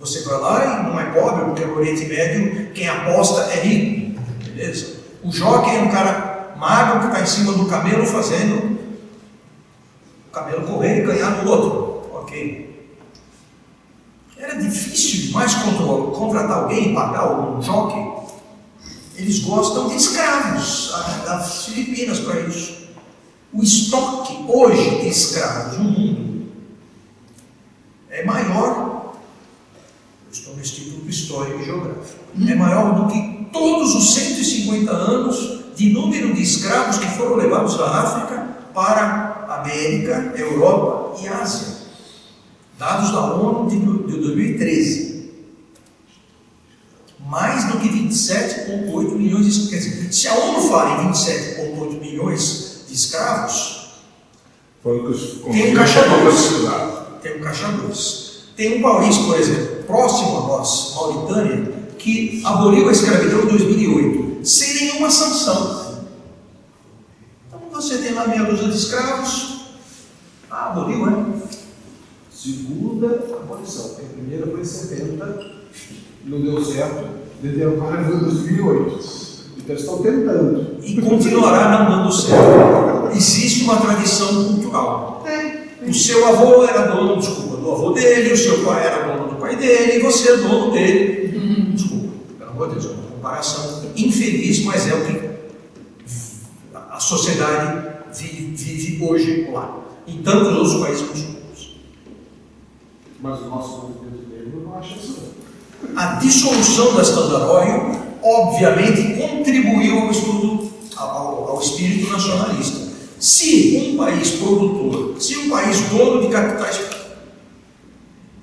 Você vai lá e não é pobre, porque no Oriente Médio quem aposta é rico. Beleza? O jockey é um cara magro que está em cima do camelo fazendo o camelo correr e ganhar no outro. Ok. Era difícil demais contratar alguém e pagar um jockey. Eles gostam de escravos, das Filipinas para isso. O estoque hoje de escravos no mundo é maior, eu estou no Instituto Histórico e Geográfico, é maior do que todos os 150 anos de número de escravos que foram levados da África para a América, Europa e Ásia. Dados da ONU de 2013. Mais do que 27,8 milhões de escravos. Quer dizer, se a ONU fala em 27,8 milhões de escravos, tem um caixa 2. Tem um caixa 2. Tem um país, por exemplo, próximo a nós, Mauritânia, que aboliu a escravidão em 2008, sem nenhuma sanção. Então você tem lá meia dúzia de escravos, aboliu, né? Segunda abolição, porque a primeira foi em 70, não deu certo, tentaram em 2008. Então eles estão tentando. E continuará não dando certo. Existe uma tradição cultural. O seu avô era dono, do avô dele, o seu pai era dono do pai dele, e você é dono dele. Pelo amor de Deus, é uma comparação infeliz, mas é o que a sociedade vive hoje lá. Em tantos outros países muçulmanos. Mas o nosso movimento negro não acha isso. A dissolução da Standard Oil, obviamente, contribuiu ao estudo, ao espírito nacionalista. Se um país produtor, se um país dono de capitais,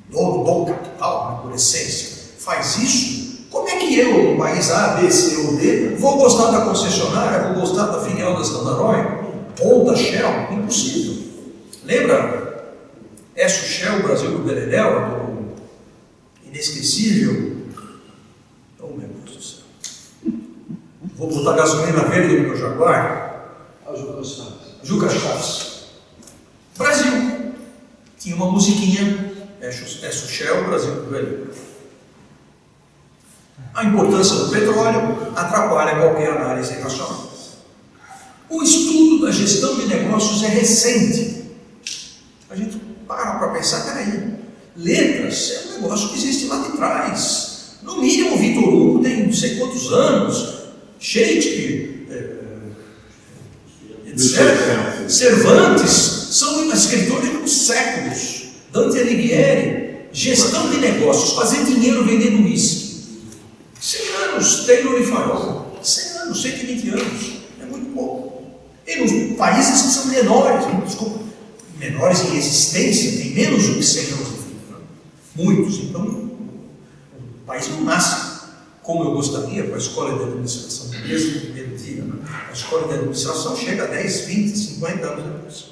dono do capital, né, por essência, faz isso, como é que eu, um país A, B, C ou D, vou gostar da concessionária, vou gostar da filial da Standard Oil ou da Shell? Impossível. Lembra? Écio Shell, Brasil do Beleléu, do inesquecível. Oh, meu Deus do céu. Vou botar gasolina verde no meu Jaguar. Juca Chaves. Brasil. Tinha uma musiquinha, Écio Shell, Brasil do Beleléu. A importância do petróleo atrapalha qualquer análise racional. O estudo da gestão de negócios é recente. A gente para pensar, peraí, letras é um negócio que existe lá de trás. No mínimo, Victor Hugo tem não sei quantos anos, Shakespeare, etc. Cervantes, são escritores de séculos. Dante Alighieri, gestão de negócios, fazer dinheiro vendendo uísque. 100 anos, Taylor e Farol, 100 anos, 120 anos, é muito pouco. E nos países que são menores, menores em existência, tem menos do que 100 anos de vida, né? Muitos. Então, o país não nasce como eu gostaria, com a escola de administração desde o primeiro dia. Né? A escola de administração chega a 10, 20, 50 anos depois.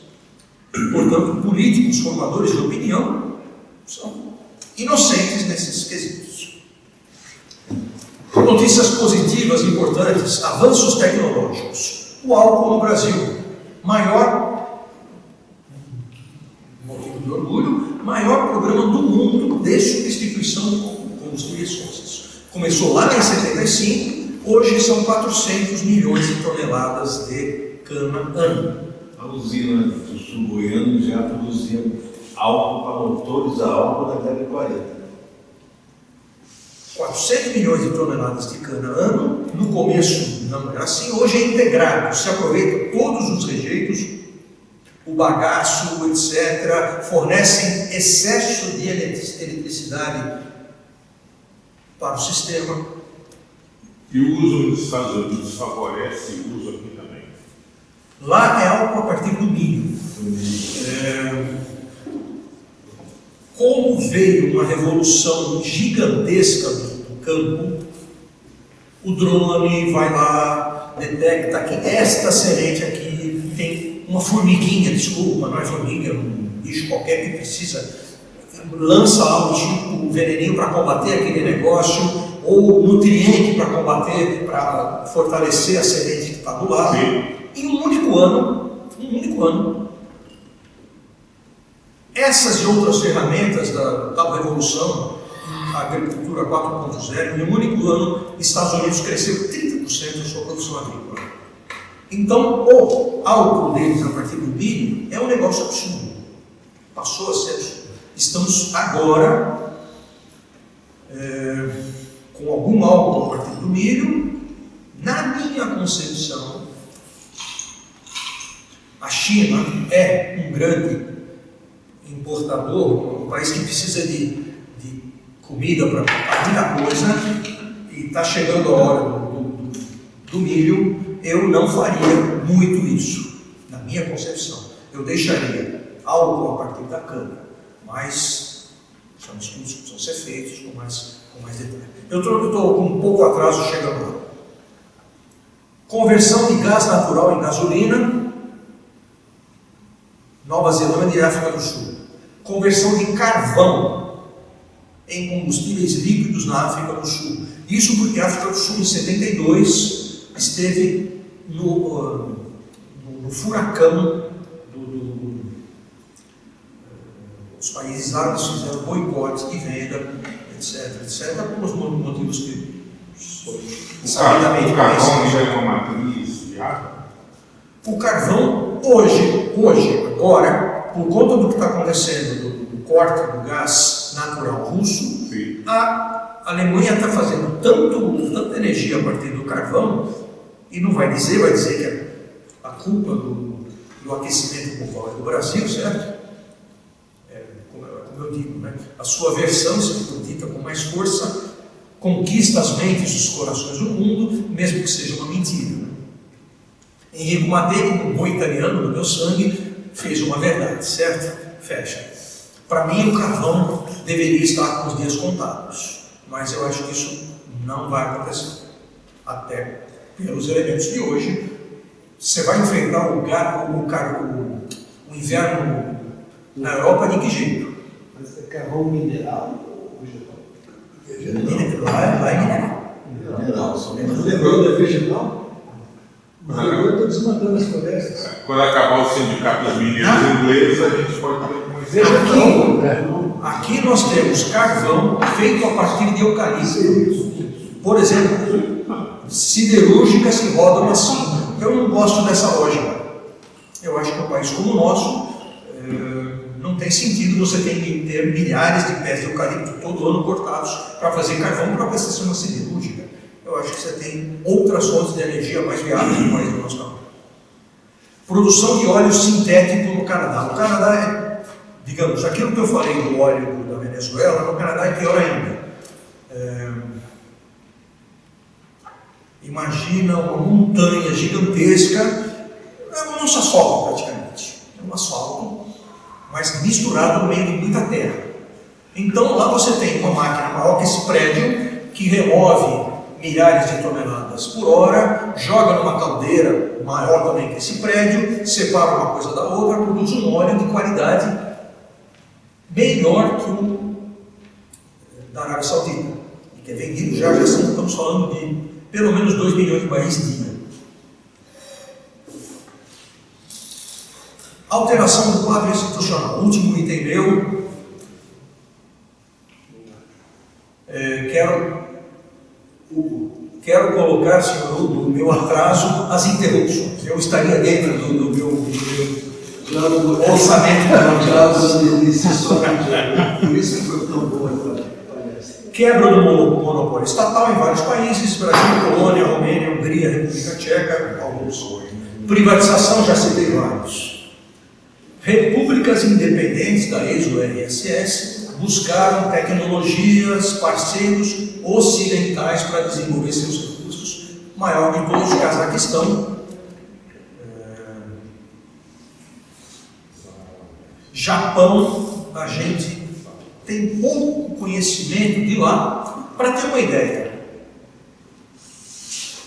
Portanto, políticos, formadores de opinião, são inocentes nesses quesitos. Notícias positivas importantes, avanços tecnológicos. O álcool no Brasil, motivo de orgulho, maior programa do mundo de substituição de combustíveis fósseis. Começou lá em 75, hoje são 400 milhões de toneladas de cana ano. A usina do sul goiano já produzia álcool para motores a álcool na década de 40. 400 milhões de toneladas de cana ano, no começo não era assim, hoje é integrado, se aproveita todos os rejeitos, o bagaço, etc., fornecem excesso de eletricidade para o sistema. E o uso nos Estados Unidos favorece o uso aqui também? Lá é álcool a partir do milho. Como veio uma revolução gigantesca do campo, o drone vai lá, detecta que esta semente aqui tem uma formiguinha, desculpa, não é formiga, é um bicho qualquer que precisa lança lá um tipo veneninho para combater aquele negócio, ou nutriente para combater, para fortalecer a semente que está do lado. Sim. Em um único ano, essas e outras ferramentas da tal revolução, a agricultura 4.0, em um único ano, Estados Unidos cresceu 30% a sua produção agrícola. Então, o álcool deles a partir do milho é um negócio absurdo. Passou a ser absurdo. Estamos agora com algum álcool a partir do milho. Na minha concepção, a China é um grande importador, um país que precisa de comida para muita coisa, e está chegando a hora do milho. Eu não faria muito isso, na minha concepção. Eu deixaria álcool a partir da cana, mas são estudos que precisam ser feitos com mais detalhe. Eu estou com um pouco atraso chegando lá. Conversão de gás natural em gasolina, Nova Zelândia e África do Sul. Conversão de carvão em combustíveis líquidos na África do Sul. Isso porque a África do Sul, em 72, esteve no furacão os países árabes fizeram boicote de venda, etc, por uns motivos que O carvão ainda é uma matriz viável? O carvão, hoje, agora, por conta do que está acontecendo, do corte do gás natural russo, Sim. a Alemanha está fazendo tanta energia a partir do carvão, e não vai dizer que a culpa do aquecimento global é do Brasil, certo? Como eu digo, né? A sua versão, se for dita com mais força, conquista as mentes e os corações do mundo, mesmo que seja uma mentira. Né? Enrico Mattei, como um bom italiano do meu sangue, fez uma verdade, certo? Fecha. Para mim, o carvão deveria estar com os dias contados, mas eu acho que isso não vai acontecer. Até pelos elementos de hoje, você vai enfrentar o inverno na Europa de que jeito? Mas é carvão mineral ou vegetal? Lá é mineral. Mineral, só Lembrando, é vegetal? Mas agora eu estou desmatando as florestas. Quando acabar o sindicato dos mineiros ingleses, a gente pode ter uma Vegetal. Aqui nós temos carvão feito a partir de eucalipto. Por exemplo, siderúrgicas que rodam assim. Eu não gosto dessa lógica. Eu acho que um país como o nosso não tem sentido você ter milhares de pés de eucalipto todo ano cortados para fazer carvão para abastecer uma siderúrgica. Eu acho que você tem outras fontes de energia mais viáveis no país do nosso tamanho. Produção de óleo sintético no Canadá. O Canadá é, digamos, aquilo que eu falei do óleo da Venezuela, no Canadá é pior ainda. Imagina uma montanha gigantesca, é um asfalto praticamente, é um asfalto, mas misturado no meio de muita terra. Então lá você tem uma máquina maior que esse prédio, que remove milhares de toneladas por hora, joga numa caldeira maior também que esse prédio, separa uma coisa da outra, produz um óleo de qualidade melhor que o da Arábia Saudita, e que é vendido já estamos falando de pelo menos 2 milhões de barris dia. Alteração do quadro institucional. Último item meu. Quero colocar, senhor, no meu atraso, as interrupções. Eu estaria dentro do meu orçamento. Por isso que foi tão boa a palestra. Quebra do monopólio estatal em vários países, Brasil, Polônia, Romênia, Hungria, República Tcheca, alguns. Privatização, já citei vários. Repúblicas independentes da ex-URSS buscaram tecnologias, parceiros ocidentais para desenvolver seus recursos, maior de todos o Cazaquistão. Japão, a gente tem pouco conhecimento de lá. Para ter uma ideia,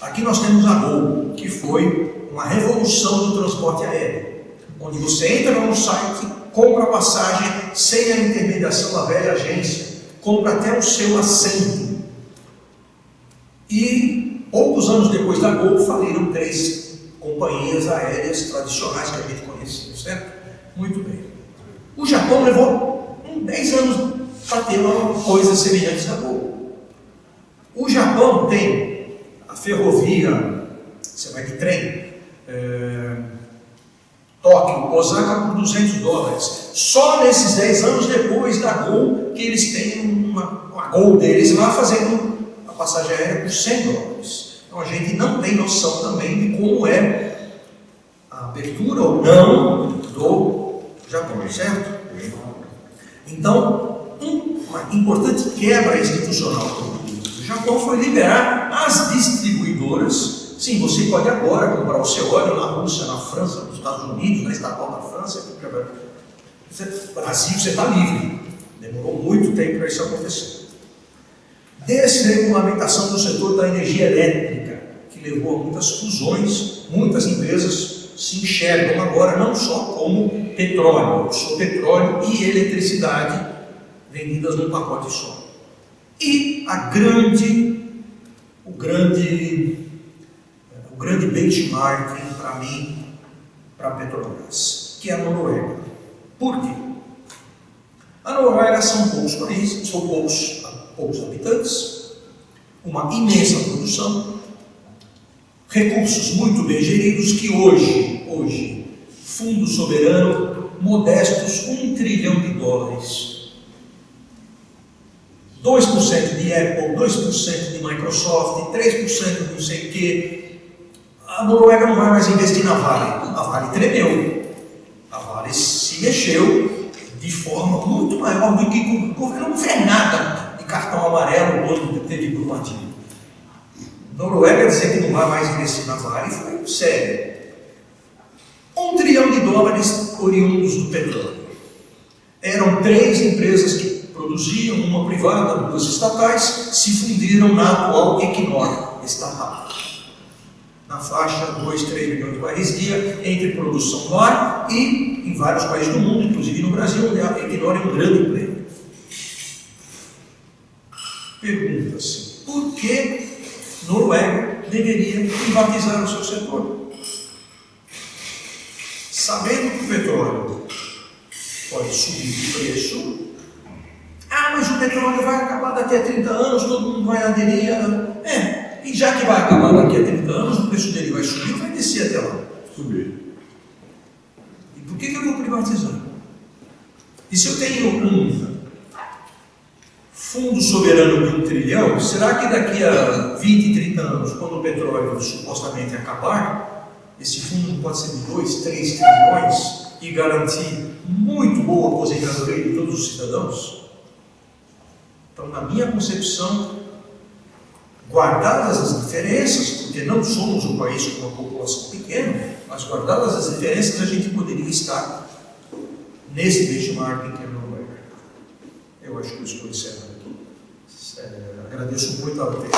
aqui nós temos a Gol, que foi uma revolução do transporte aéreo, onde você entra num site compra a passagem sem a intermediação da velha agência, compra até o seu assento. E poucos anos depois da Gol, faliram 3 companhias aéreas tradicionais que a gente conhecia, certo? Muito bem. O Japão levou 10 anos para ter uma coisa semelhante à Gol. O Japão tem a ferrovia, você vai de trem, Tóquio, Osaka por $200. Só nesses 10 anos depois da Gol que eles têm uma Gol deles lá fazendo a passagem aérea por $100. Então a gente não tem noção também de como é a abertura ou não do Japão, certo? Então, uma importante quebra institucional do Japão foi liberar as distribuidoras. Sim, você pode agora comprar o seu óleo na Rússia, na França, nos Estados Unidos, na estatal da França. Brasil, você está livre. Demorou muito tempo para isso acontecer. Desregulamentação do setor da energia elétrica, que levou a muitas fusões. Muitas empresas se enxergam agora não só como petróleo, só petróleo e eletricidade vendidas num pacote só. E o grande benchmark para mim, para a Petrobras, que é a Noruega. Por quê? A Noruega são poucos países, são poucos habitantes, uma imensa produção, recursos muito bem geridos que hoje, fundo soberano, modestos $1 trilhão, 2% de Apple, 2% de Microsoft, 3% de não sei o quê. A Noruega não vai mais investir na Vale. A Vale tremeu. A Vale se mexeu de forma muito maior do que o governo não fez nada de cartão amarelo quando teve Brumadinho. A Noruega dizer que não vai mais investir na Vale foi sério. $1 trilhão oriundos do petróleo. Eram 3 empresas que produziam, uma privada, 2 estatais, se fundiram na atual Equinor estatal. Na faixa 2-3 milhões de barris dia, entre produção no ar e em vários países do mundo, inclusive no Brasil, onde a Equinor é um grande player. Pergunta-se, por que Noruega deveria privatizar o seu setor? Sabendo que o petróleo pode subir de preço, mas o petróleo vai acabar daqui a 30 anos, todo mundo vai aderir e já que vai acabar daqui a 30 anos, o preço dele vai subir, vai descer até lá. Subir. E por que eu vou privatizar? E se eu tenho um fundo soberano de $1 trilhão, será que daqui a 20, 30 anos, quando o petróleo supostamente acabar, esse fundo não pode ser de 2, 3 trilhões e garantir muito boa aposentadoria de todos os cidadãos? Então, na minha concepção, guardadas as diferenças, porque não somos um país com uma população pequena, mas guardadas as diferenças, a gente poderia estar nesse benchmark que é a Noruega. Eu acho que eu estou encerrando aqui. Agradeço muito a atenção.